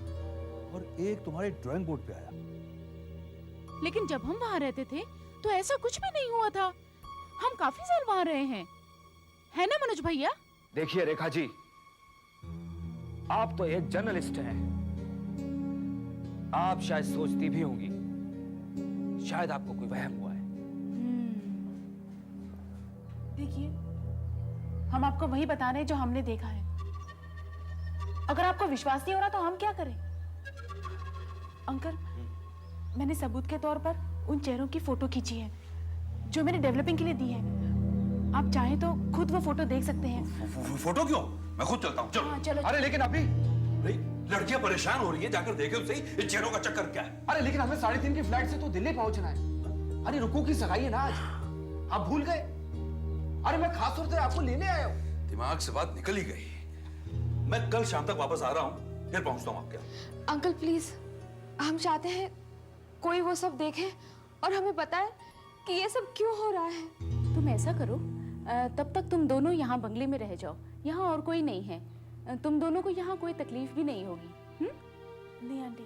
और एक तुम्हारे ड्राइंग बोर्ड पे आया। लेकिन जब हम वहां रहते थे तो ऐसा कुछ भी नहीं हुआ था। हम काफी साल वहां रहे हैं, है ना मनोज भैया? देखिए रेखा जी, आप तो एक जर्नलिस्ट हैं। आप शायद सोचती भी होंगी शायद आपको कोई वहम हुआ है। देखिए, हम आपको वही बता रहे हैं जो हमने देखा है। अगर आपको विश्वास नहीं हो रहा तो हम क्या करें? अंकल, मैंने सबूत के तौर पर उन चेहरों की फोटो खींची है जो मैंने डेवलपिंग के लिए दी है। आप चाहें तो खुद वो फोटो देख सकते हैं। फोटो क्यों? मैं खुद चलता हूँ। चलो। हाँ, चलो। अरे लेकिन अभी भाई लड़कियां परेशान हो रही है, जाकर देखे सही इन चेहरों का चक्कर क्या है। अरे लेकिन हमें 3:30 की फ्लाइट से तो दिल्ली पहुंचना है। अरे रुकू की सगाई है ना आज, आप भूल गए? अरे मैं खास तौर से आपको लेने आया हूँ। दिमाग से बात निकल ही गई। मैं कल शाम तक वापस आ रहा हूँ, फिर पहुंचता हूँ आपके यहाँ। अंकल प्लीज, हम चाहते हैं कोई वो सब देखे और हमें बताए कि ये सब क्यों हो रहा है। तुम ऐसा करो, तब तक तुम दोनों यहाँ बंगले में रह जाओ। यहाँ और कोई नहीं है, तुम दोनों को यहाँ कोई तकलीफ भी नहीं होगी। नहीं आंटी,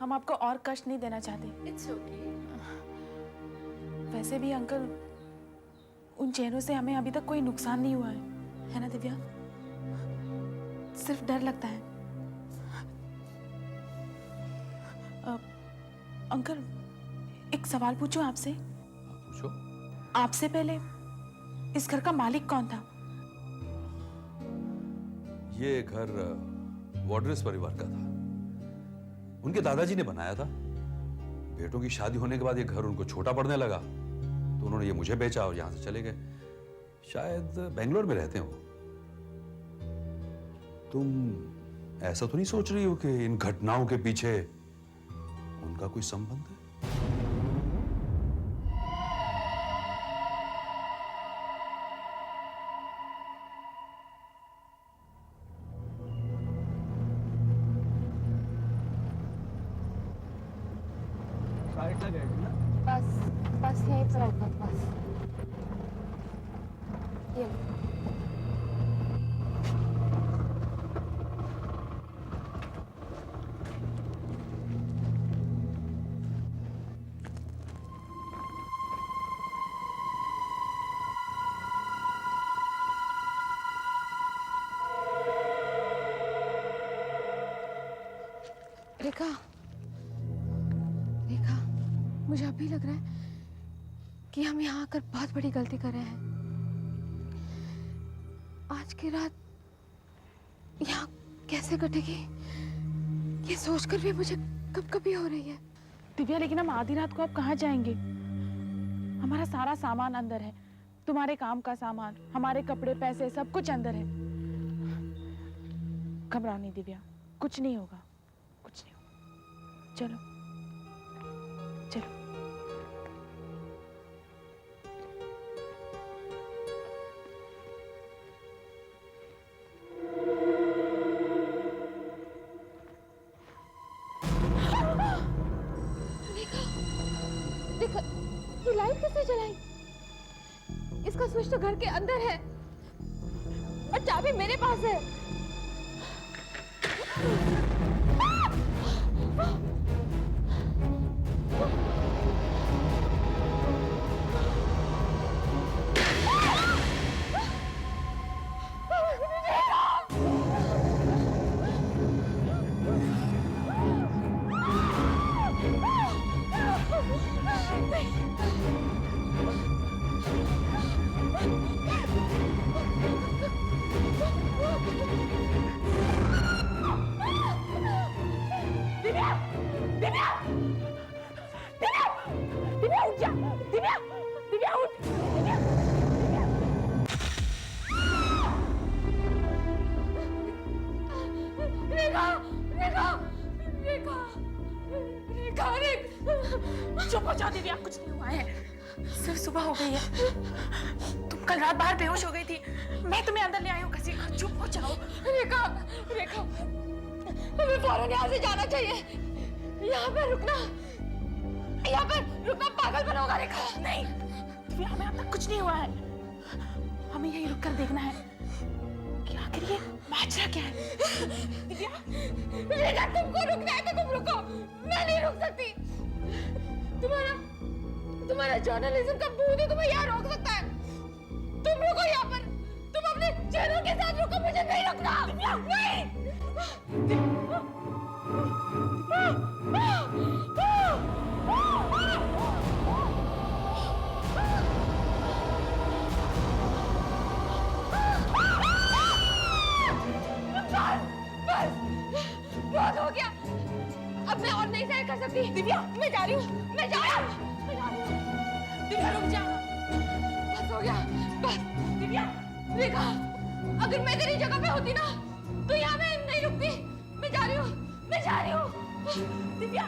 हम आपको और कष्ट नहीं देना चाहते। It's okay. वैसे भी अंकल, उन चेहरों से हमें अभी तक कोई नुकसान नहीं हुआ है ना दिव्या? सिर्फ डर लगता है। अंकल, एक सवाल पूछूं आपसे? पूछो। आपसे पहले इस घर का मालिक कौन था? ये घर वॉडरेस परिवार का था। उनके दादाजी ने बनाया था। बेटों की शादी होने के बाद ये घर उनको छोटा पड़ने लगा, तो उन्होंने ये मुझे बेचा और यहां से चले गए। शायद बेंगलोर में रहते हो। तुम ऐसा तो नहीं सोच रही हो कि इन घटनाओं के पीछे उनका कोई संबंध है? बस यहीं पर रखो, बस ये लो। रेखा, रेखा, मुझे अभी लग रहा है कि हम यहाँ आकर बहुत बड़ी गलती कर रहे हैं। आज की रात यहाँ कैसे कटेगी, ये सोचकर भी मुझे कब-कभी हो रही है। दिव्या, लेकिन हम आधी रात को अब कहाँ जाएंगे? हमारा सारा सामान अंदर है, तुम्हारे काम का सामान, हमारे कपड़े, पैसे, सब कुछ अंदर है। घबराओ नहीं दिव्या, कुछ नहीं होगा, कुछ नहीं होगा। चलो चलो। देखो, ये लाइट किसने जलाई? इसका स्विच तो घर के अंदर है और चाबी मेरे पास है। चुप हो जाओ दिव्या, कुछ नहीं हुआ है, सिर्फ सुबह हो गई है। तुम कल रात बाहर बेहोश हो गई थी, मैं तुम्हें अंदर ले आई हूँ। घसीट, चुप हो जाओ। रेखा, रेखा, हमें फौरन यहाँ से जाना चाहिए। यहाँ पर रुकना पागल बनोगा रेखा। नहीं दिव्या, हमें अब तक कुछ नहीं हुआ है। हमें यहीं रुक कर देखना है कि आखिर ये माजरा क्या है। दिव्या, रेखा, तुमको रुकना है तो तुम रुको, मैं नहीं रुक सकती। तुम्हारा जर्नलिज्म का भूत ही तुम्हें यहाँ रोक सकता है। तुम रुको यहाँ पर, तुम अपने जनू के साथ रुको, मुझे नहीं रुकना। नहीं। बहुत हो गया, अब मैं और नहीं सहन कर सकती। दिव्या, मैं जा रही हूँ, मैं जा रही हूँ। दिव्या रुक जा, बस हो गया, बस। दिव्या, रेखा, अगर मैं तेरी जगह पे होती ना तो यहाँ मैं नहीं रुकती। मैं जा रही हूँ, मैं जा रही हूँ। Divya,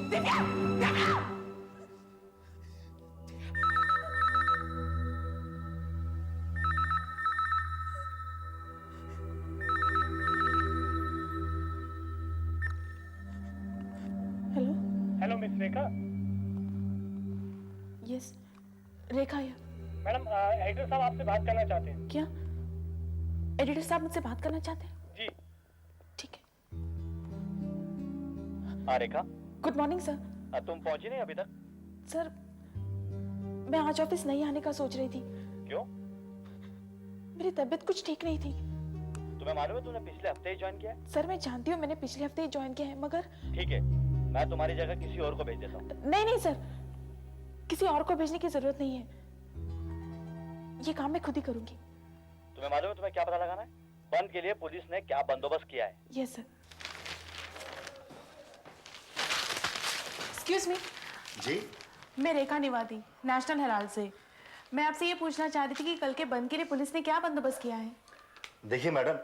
Divya, Divya. Hello. Hello miss Rekha. Yes, Rekha है। मैडम, एडिटर साहब आपसे बात करना चाहते हैं। क्या एडिटर साहब मुझसे बात करना चाहते हैं? जी। ठीक है। हाँ रेखा। Good morning sir. तुम पहुंची नहीं अभी तक? सर, मैं आज ऑफिस नहीं आने का सोच रही थी। क्यों? मेरी तबीयत कुछ ठीक नहीं थी। तुम्हें मालूम है तुमने पिछले हफ्ते ही ज्वाइन किया है? सर, मैं जानती हूँ मैंने पिछले हफ्ते ही ज्वाइन किया है, मगर ठीक है, मैं तुम्हारी जगह किसी और को भेज देता हूँ। नहीं नहीं सर, किसी और को भेजने की जरूरत नहीं है, ये काम मैं खुद ही करूंगी। तुम्हें मालूम है तुम्हें क्या पता लगाना है? बंद के लिए पुलिस ने क्या बंदोबस्त किया है? Yes sir. Excuse me. जी। मैं रेखा निवादी, नेशनल हेराल्ड से। मैं आपसे ये पूछना चाह रही थी कि कल के बंद के लिए पुलिस ने क्या बंदोबस्त किया है? देखिए मैडम,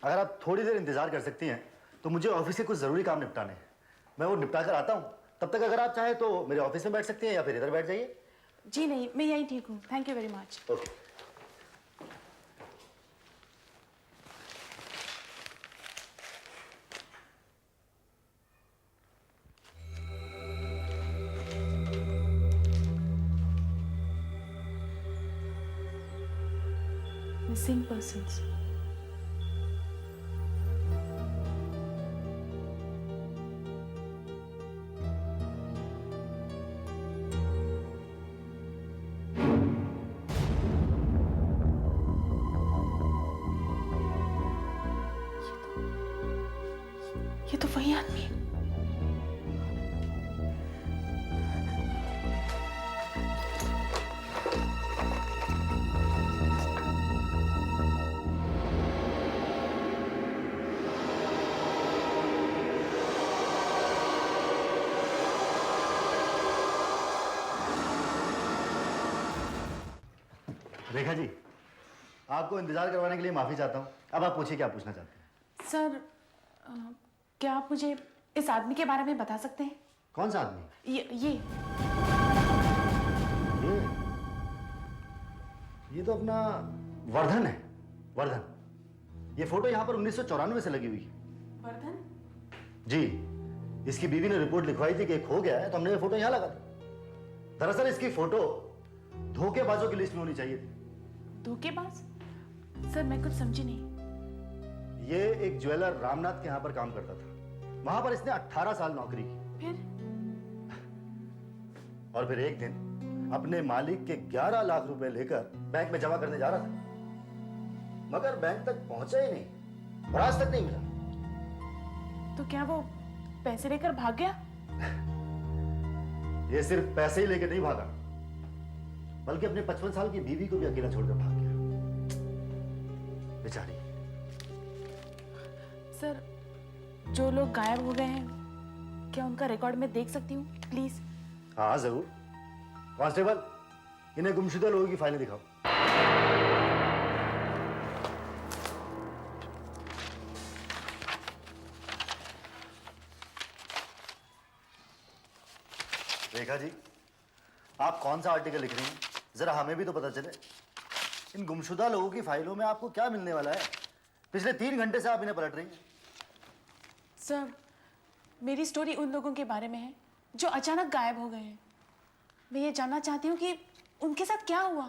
अगर आप थोड़ी देर इंतजार कर सकती हैं तो मुझे ऑफिस के कुछ जरूरी काम निपटाने हैं। मैं वो निपटा कर आता हूँ। तब तक अगर आप चाहें तो मेरे ऑफिस में बैठ सकती हैं या फिर इधर बैठ जाइए। जी नहीं, मैं यहीं ठीक हूँ। Thank you very much. Okay. Missing persons. ये तो वही आदमी है। रेखा जी, आपको इंतजार करवाने के लिए माफी चाहता हूँ। अब आप पूछिए क्या पूछना चाहते हैं। सर, क्या आप मुझे इस आदमी के बारे में बता सकते हैं? कौन सा आदमी? ये तो अपना वर्धन है। वर्धन। ये फोटो यहाँ पर 1994 से लगी हुई है। वर्धन? जी। इसकी बीवी ने रिपोर्ट लिखवाई थी कि खो गया है, तो हमने ये फोटो यहाँ लगा दी। दरअसल इसकी फोटो धोखेबाजों की लिस्ट में होनी चाहिए थी। धोखेबाज? सर, मैं कुछ समझी नहीं। ये एक ज्वेलर रामनाथ के यहाँ पर काम करता था। वहां पर इसने 18 साल नौकरी की। फिर? और फिर एक दिन अपने मालिक के 11 लाख रुपए लेकर बैंक में जमा करने जा रहा था, मगर बैंक तक पहुंचा ही नहीं और आज तक नहीं मिला। तो क्या वो पैसे लेकर भाग गया? ये सिर्फ पैसे ही लेकर नहीं भागा, बल्कि अपने 55 साल की बीवी को भी अकेला छोड़कर भाग गया। बेचारी। सर, जो लोग गायब हो गए हैं, क्या उनका रिकॉर्ड में देख सकती हूँ प्लीज? हाँ जरूर। कांस्टेबल, इन्हें गुमशुदा लोगों की फाइलें दिखाओ। रेखा जी, आप कौन सा आर्टिकल लिख रही हैं? जरा हमें भी तो पता चले। इन गुमशुदा लोगों की फाइलों में आपको क्या मिलने वाला है? पिछले 3 घंटे से आप इन्हें पलट रही हैं। सर, मेरी स्टोरी उन लोगों के बारे में है जो अचानक गायब हो गए हैं। मैं ये जानना चाहती हूँ कि उनके साथ क्या हुआ।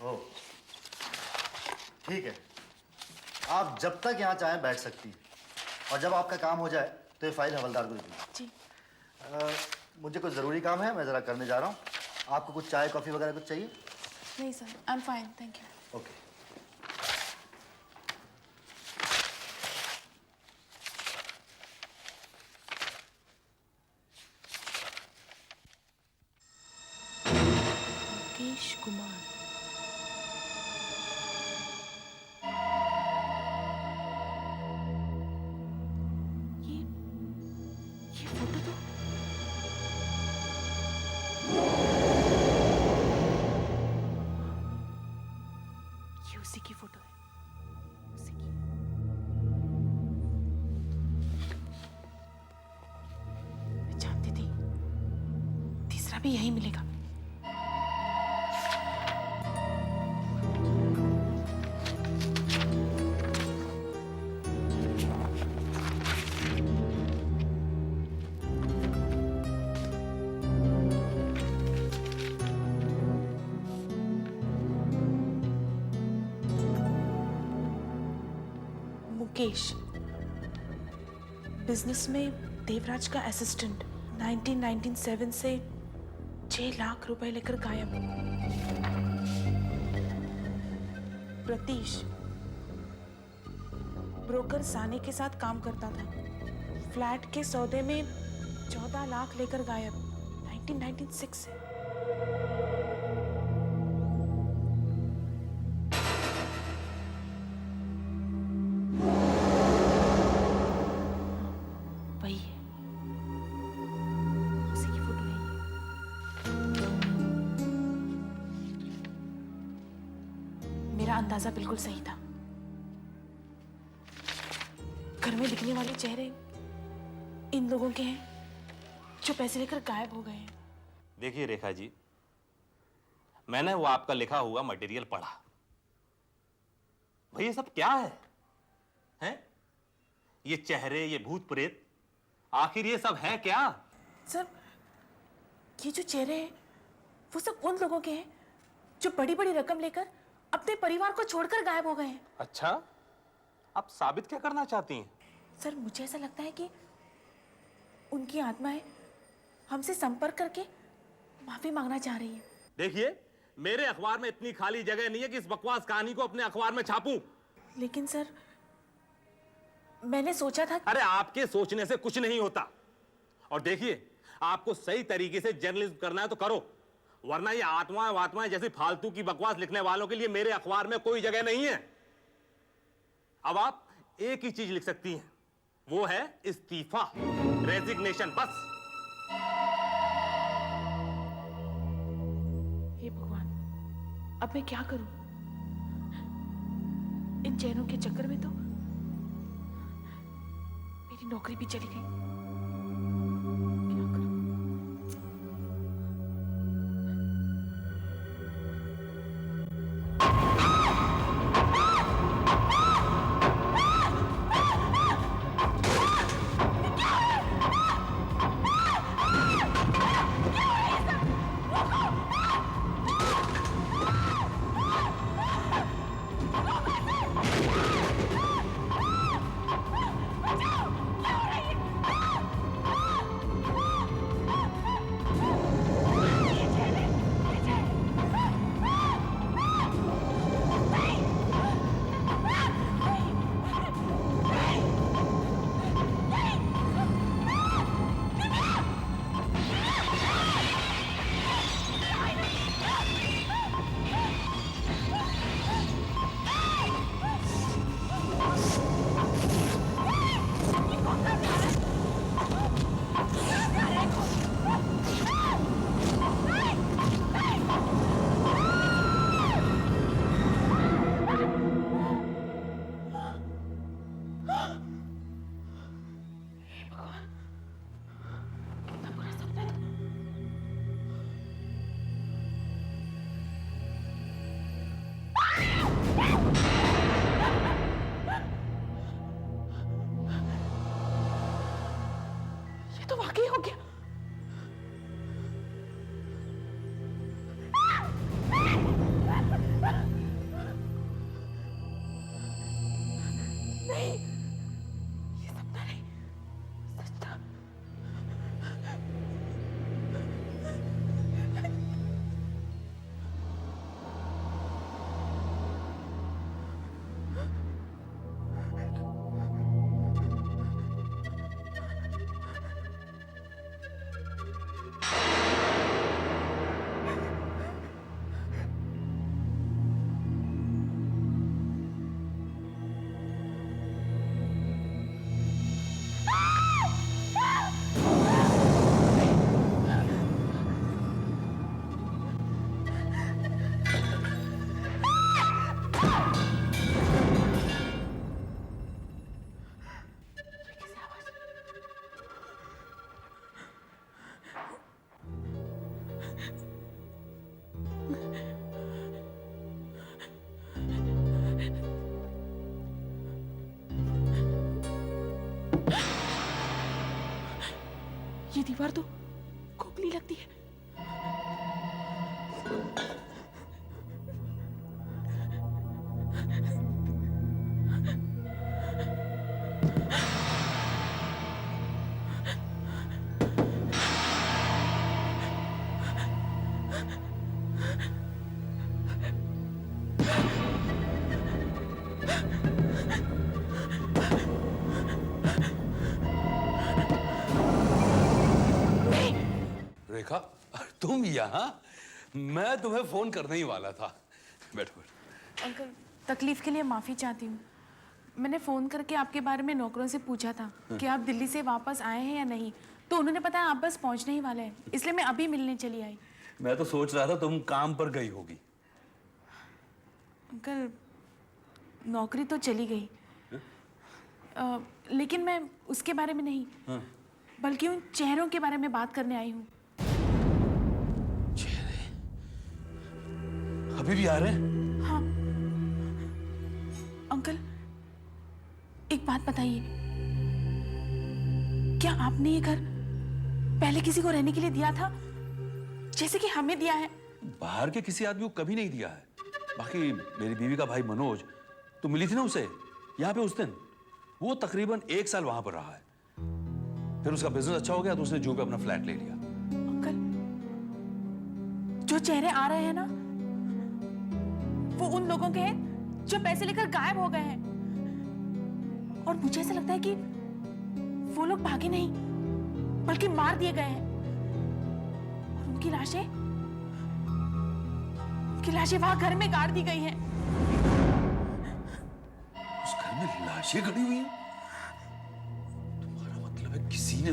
ओह, ठीक है। आप जब तक यहाँ चाहें बैठ सकती हैं, और जब आपका काम हो जाए तो ये फाइल हवलदार को दे दीजिए। जी। मुझे कुछ ज़रूरी काम है, मैं ज़रा करने जा रहा हूँ। आपको कुछ चाय कॉफ़ी वगैरह कुछ चाहिए? नहीं sir, I am fine, thank you. Okay. दूसरा भी यही मिलेगा। मुकेश, बिजनेस में देवराज का असिस्टेंट, 1997 से 6 लाख रुपए लेकर गायब। प्रतीश, ब्रोकर सानी के साथ काम करता था, फ्लैट के सौदे में 14 लाख लेकर गायब, 1996 से। वही है, उसी की फोटो है। मेरा अंदाजा बिल्कुल सही था। घर में दिखने वाले चेहरे इन लोगों के हैं जो पैसे लेकर गायब हो गए हैं। देखिए रेखा जी, मैंने वो आपका लिखा हुआ मटेरियल पढ़ा। भाई ये सब क्या है? हैं? ये चेहरे, ये भूत प्रेत, आखिर ये सब है क्या? सर, ये जो चेहरे हैं वो सब उन लोगों के हैं जो बड़ी बड़ी रकम लेकर अपने परिवार को छोड़कर गायब हो गए हैं। अच्छा, आप साबित क्या करना चाहती हैं? सर, मुझे ऐसा लगता है कि उनकी आत्माएं हमसे संपर्क करके माफी मांगना चाह रही हैं। देखिए, मेरे अखबार में इतनी खाली जगह नहीं है कि इस बकवास कहानी को अपने अखबार में छापूं। लेकिन सर, मैंने सोचा था। अरे आपके सोचने से कुछ नहीं होता। और देखिए, आपको सही तरीके से जर्नलिज्म करना है तो करो, वरना ये आत्माएं जैसी फालतू की बकवास लिखने वालों के लिए मेरे अखबार में कोई जगह नहीं है। अब आप एक ही चीज लिख सकती हैं, वो है इस्तीफा, रेजिग्नेशन, बस। हे भगवान, अब मैं क्या करूं? इन चेहरों के चक्कर में तो मेरी नौकरी भी चली गई। क्या करूं? ये तो वाकई हो गया। नहीं, ये सपना नहीं, सच था। ये दीवार तो खोखली लगती है। रेखा, तुम यहाँ? मैं तुम्हें फोन करने ही वाला था। बैठो बैठो। अंकल, तकलीफ के लिए माफी चाहती हूँ। मैंने फोन करके आपके बारे में नौकरों से पूछा था कि आप दिल्ली से वापस आए हैं या नहीं, तो उन्होंने बताया आप बस पहुंचने ही वाले हैं, इसलिए मैं अभी मिलने चली आई। मैं तो सोच रहा था तुम काम पर गई होगी। अंकल, नौकरी तो चली गई, लेकिन मैं उसके बारे में नहीं, बल्कि उन चेहरों के बारे में बात करने आई हूँ। चेहरे अभी भी आ रहे हैं? हाँ। अंकल, एक बात बताइए, क्या आपने ये घर पहले किसी को रहने के लिए दिया था, जैसे कि हमें दिया है? बाहर के किसी आदमी को कभी नहीं दिया है। बाकी मेरी बीवी का भाई मनोज, तुम मिली थी ना उसे यहाँ पे उस दिन, वो तकरीबन 1 साल वहां पर रहा है। फिर उसका बिजनेस अच्छा हो गया तो उसने जू पे अपना फ्लैट ले लिया। अंकल, जो चेहरे आ रहे हैं ना, वो उन लोगों के हैं जो पैसे लेकर गायब हो गए हैं। और मुझे ऐसा लगता है कि वो लोग भागे नहीं, बल्कि मार दिए गए हैं। और उनकी लाशें वहां घर में गाड़ दी गई हैं। उस घर में लाशें गड़ी हुई हैं? तुम्हारा मतलब है किसी ने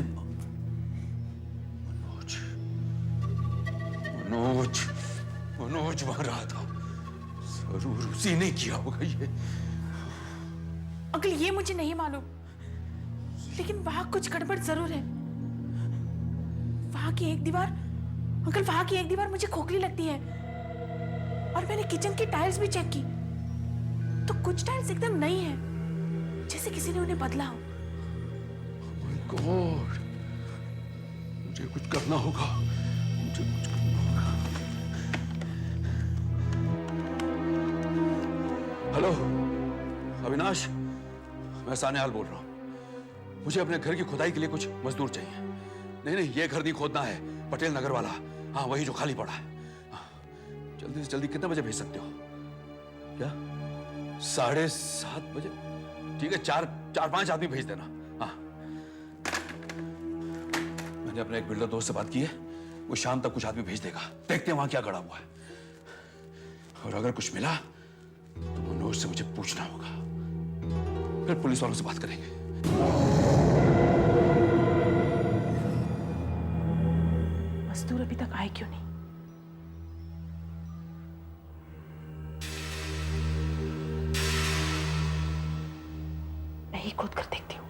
मनोज वहां रहा था, जरूर उसी ने किया होगा ये। अंकल, ये मुझे नहीं मालूम, लेकिन वहां कुछ गड़बड़ जरूर है। वहां की एक दीवार मुझे खोखली लगती है। और मैंने किचन की टाइल्स भी चेक की, तो कुछ टाइल्स एकदम नई है, जैसे किसी ने उन्हें बदला हो। गॉड, मुझे कुछ करना होगा, मुझे कुछ करना होगा। हेलो अविनाश, मैं सान्याल बोल रहा हूं। मुझे अपने घर की खुदाई के लिए कुछ मजदूर चाहिए। नहीं, ये घर नहीं खोदना है, पटेल नगर वाला, हाँ वही जो खाली पड़ा है। जल्दी से जल्दी कितने बजे भेज सकते हो? क्या 7:30 बजे? ठीक है, 4-5 आदमी भेज देना। हाँ, मैंने अपने एक बिल्डर दोस्त से बात की है, वो शाम तक कुछ आदमी भेज देगा। देखते हैं वहां क्या गड़ा हुआ है, और अगर कुछ मिला तो मनोज से मुझे पूछना होगा, फिर पुलिस वालों से बात करेंगे। मजदूर अभी तक आए क्यों नहीं? मैं ही खोद कर देखती हूँ।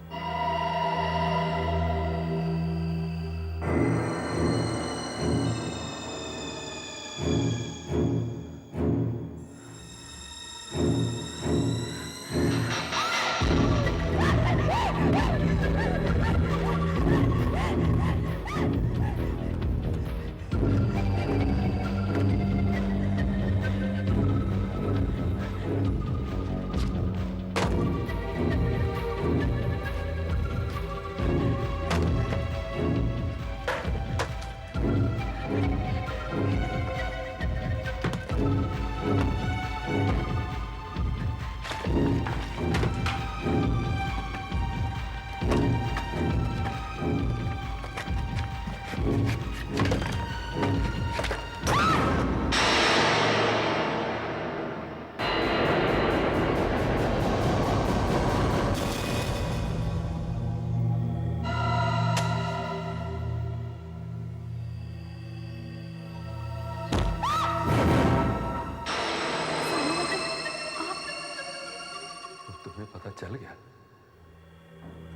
चल गया?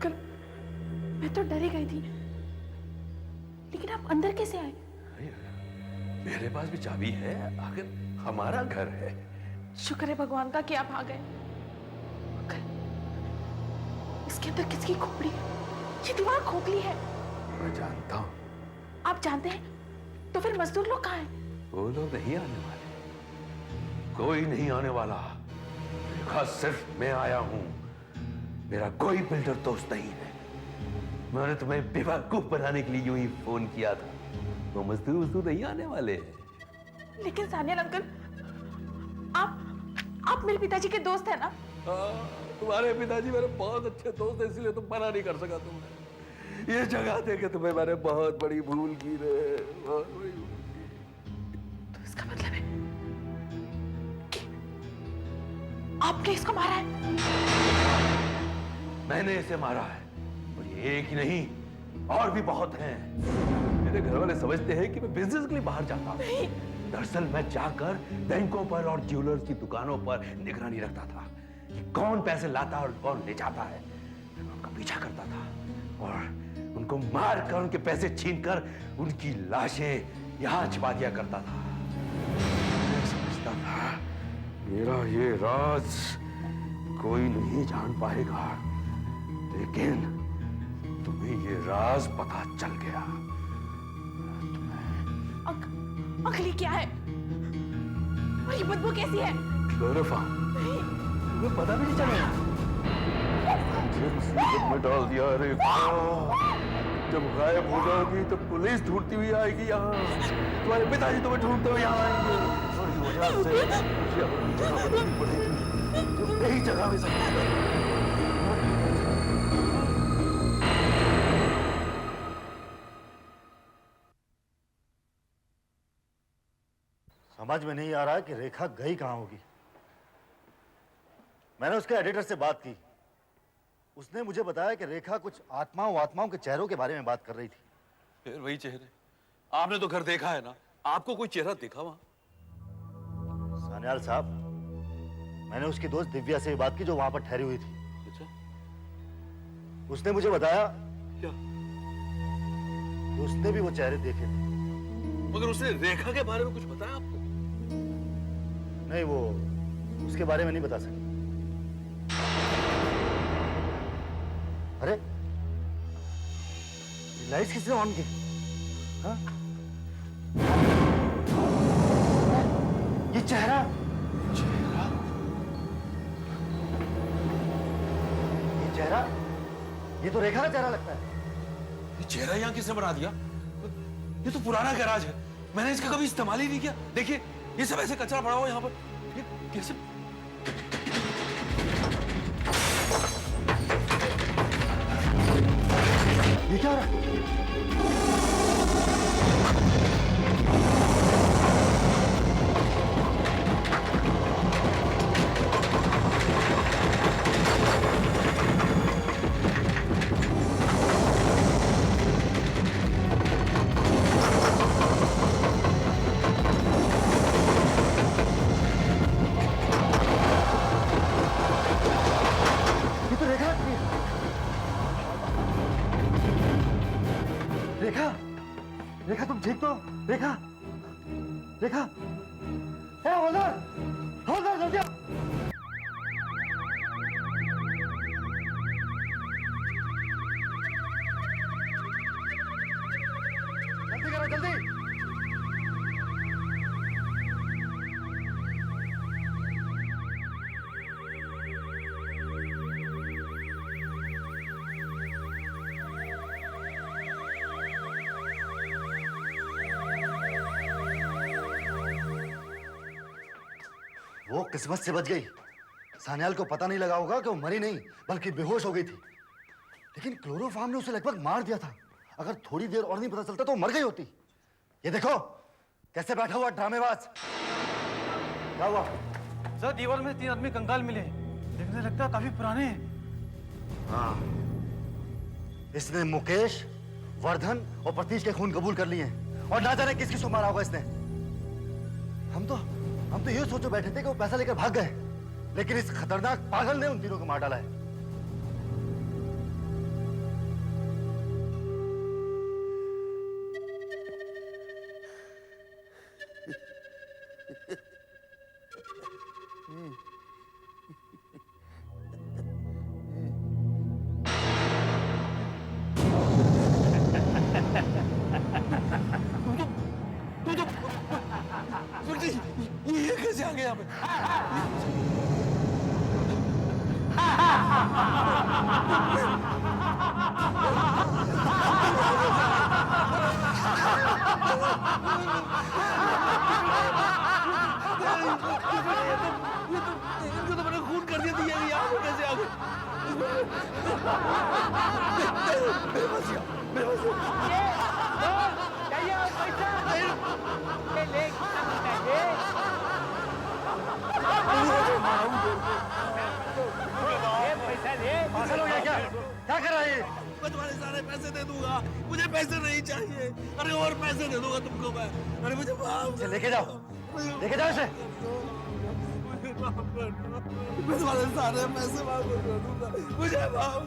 कल मैं तो डरी गई थी, लेकिन आप अंदर कैसे आए? मेरे पास भी चाबी है, आखिर हमारा घर है। शुक्र है भगवान का कि आप आ गए। इसके अंदर किसकी खोपड़ी है? ये दीवार खोखली है। मैं जानता हूँ। आप जानते हैं? तो फिर मजदूर लोग कहाँ हैं? वो लोग नहीं आने वाले, कोई नहीं आने वाला। रेखा, सिर्फ मैं आया हूं, मेरा कोई बिल्डर दोस्त नहीं है। मैंने तुम्हें बेवकूफ बनाने के लिए यूं ही फोन किया था। वो मजदूर नहीं आने वाले हैं। लेकिन सानियाल अंकल, आप मेरे पिताजी के दोस्त हैं ना? तुम्हारे पिताजी मेरे बहुत अच्छे दोस्त हैं, इसलिए तुम मना नहीं कर सका। तुमने ये जगह दे के तुम्हें मैंने बहुत बड़ी भूल की रे, बहुत बड़ी भूल की। तो इसका मतलब है कि आपने इसको मारा है? मैंने इसे मारा है, और ये एक ही नहीं, और भी बहुत हैं। मेरे घर वाले समझते हैं कि मैं बिजनेस के लिए बाहर जाता हूँ। दरअसल मैं जाकर बैंकों पर और ज्वेलर्स की दुकानों पर निगरानी रखता था कि कौन पैसे लाता और कौन ले जाता है। मैं उनका पीछा करता था और उनको मार कर, उनके पैसे छीनकर उनकी लाशें यहाँ छिपा दिया करता था। मैं समझता था मेरा ये राज कोई नहीं जान पाएगा, लेकिन तुम्हें ये राज पता चल गया। अगली क्या है? और ये बदबू कैसी है? क्लोरोफॉर्म। तुम्हें पता भी नहीं चला? मुझे मुसीबत में डाल दिया रेखा। जब गायब हो जाओगी तो पुलिस ढूंढती हुई आएगी यहाँ। तुम्हारे पिताजी तुम्हें ढूंढते हुए यहाँ आएंगे, और इस वजह से मुझे अपनी जगह बदलनी पड़ेगी, जो यही जगह में सकती। समझ में नहीं आ रहा कि रेखा गई कहां होगी। मैंने उसके एडिटर से बात की, उसने मुझे बताया कि रेखा कुछ आत्माओं के चेहरों के बारे में बात कर रही थी। फिर वही चेहरे। आपने तो घर देखा है ना, आपको कोई चेहरा देखा वहां? सान्याल साहब, मैंने उसकी दोस्त दिव्या से भी बात की जो वहां पर ठहरी हुई थी। अच्छा। उसने मुझे बताया क्या? उसने भी वो चेहरे देखे थे। मगर उसने रेखा के बारे में कुछ बताया आपको? नहीं, वो उसके बारे में नहीं बता सकी। अरे, लाइट्स किसने ऑन की? हाँ? ये चेहरा ये तो रेखा का चेहरा लगता है। ये चेहरा यहाँ किसने बना दिया? ये तो पुराना गैराज है, मैंने इसका कभी इस्तेमाल ही नहीं किया। देखिए ये सब ऐसे कचरा पड़ा हुआ यहाँ पर। ये कैसे? ये क्या हो रहा है? रेखा, तुम ठीक तो? रेखा, रेखा, हवलदार जल्दी आओ। जल्दी करो, जल्दी। वो किस्मत से बच गई। सान्याल को पता नहीं लगा होगा कि वो मरी नहीं बल्कि बेहोश हो गई थी, लेकिन क्लोरोफॉर्म ने उसे लगभग मार दिया था। अगर थोड़ी देर और नहीं पता चलता तो वो मर गई होती। ये देखो कैसे बैठा हुआ ड्रामेबाज। क्या हुआ? सर, दीवार में 3 आदमी कंकाल मिले, देखने लगता है काफी पुराने हैं। हाँ, इसने मुकेश, वर्धन और प्रतीश के खून कबूल कर लिए हैं, और ना जाने किस किस को मारा होगा इसने। हम तो ये सोचो बैठे थे कि वो पैसा लेकर भाग गए, लेकिन इस खतरनाक पागल ने उन तीनों को मार डाला है। ये कैसे आ गए यहाँ पे? इनको तो मैंने खून कर दिया, यहाँ पे कैसे आ गए? मेरे पास आओ, मेरे पास पागल हो गया क्या? क्या कर रहा है ये? मैं तुम्हारे सारे पैसे दे दूंगा, मुझे पैसे नहीं चाहिए। अरे और पैसे दे दूंगा तुमको मैं। अरे मुझे माफ लेके जाओ, लेके जाओ इसे। मैं तुम्हारे सारे पैसे माफ कर दूंगा, मुझे माफ।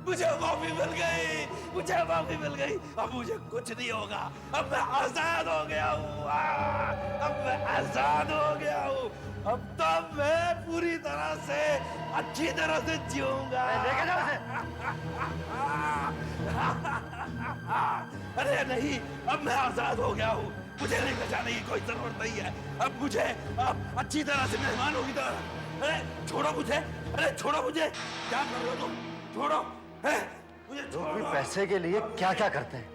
मुझे माफी मिल गई, मुझे माफी मिल गई। अब मुझे कुछ नहीं होगा, अब मैं आजाद हो गया हूँ। अब मैं आजाद हो गया हूँ। अब तो मैं पूरी तरह से अच्छी तरह से जीऊंगा। लेके जाओ इसे। अरे नहीं, अब मैं आजाद हो गया हूँ, मुझे नहीं बचाने की कोई जरूरत नहीं है। अब मुझे अब अच्छी तरह से मेहमान होगी तरह। अरे छोड़ो मुझे, अरे छोड़ो मुझे, क्या कर रहे हो तुम? छोड़ो मुझे, लोग भी पैसे के लिए क्या क्या करते हैं।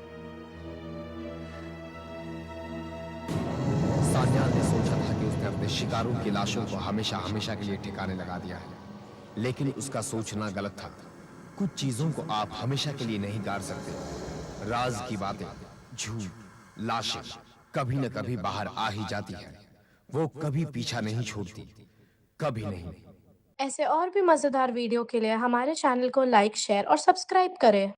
सान्याल ने सोचा था कि उसने अपने शिकारों की लाशों को हमेशा हमेशा के लिए ठिकाने लगा दिया है, लेकिन उसका सोचना गलत था। कुछ चीजों को आप हमेशा के लिए नहीं गाड़ सकते। राज की बातें, झूठ, लाशें कभी न कभी बाहर आ ही जाती है। वो कभी पीछा नहीं छोड़ती, कभी नहीं। ऐसे और भी मजेदार वीडियो के लिए हमारे चैनल को लाइक, शेयर और सब्सक्राइब करें।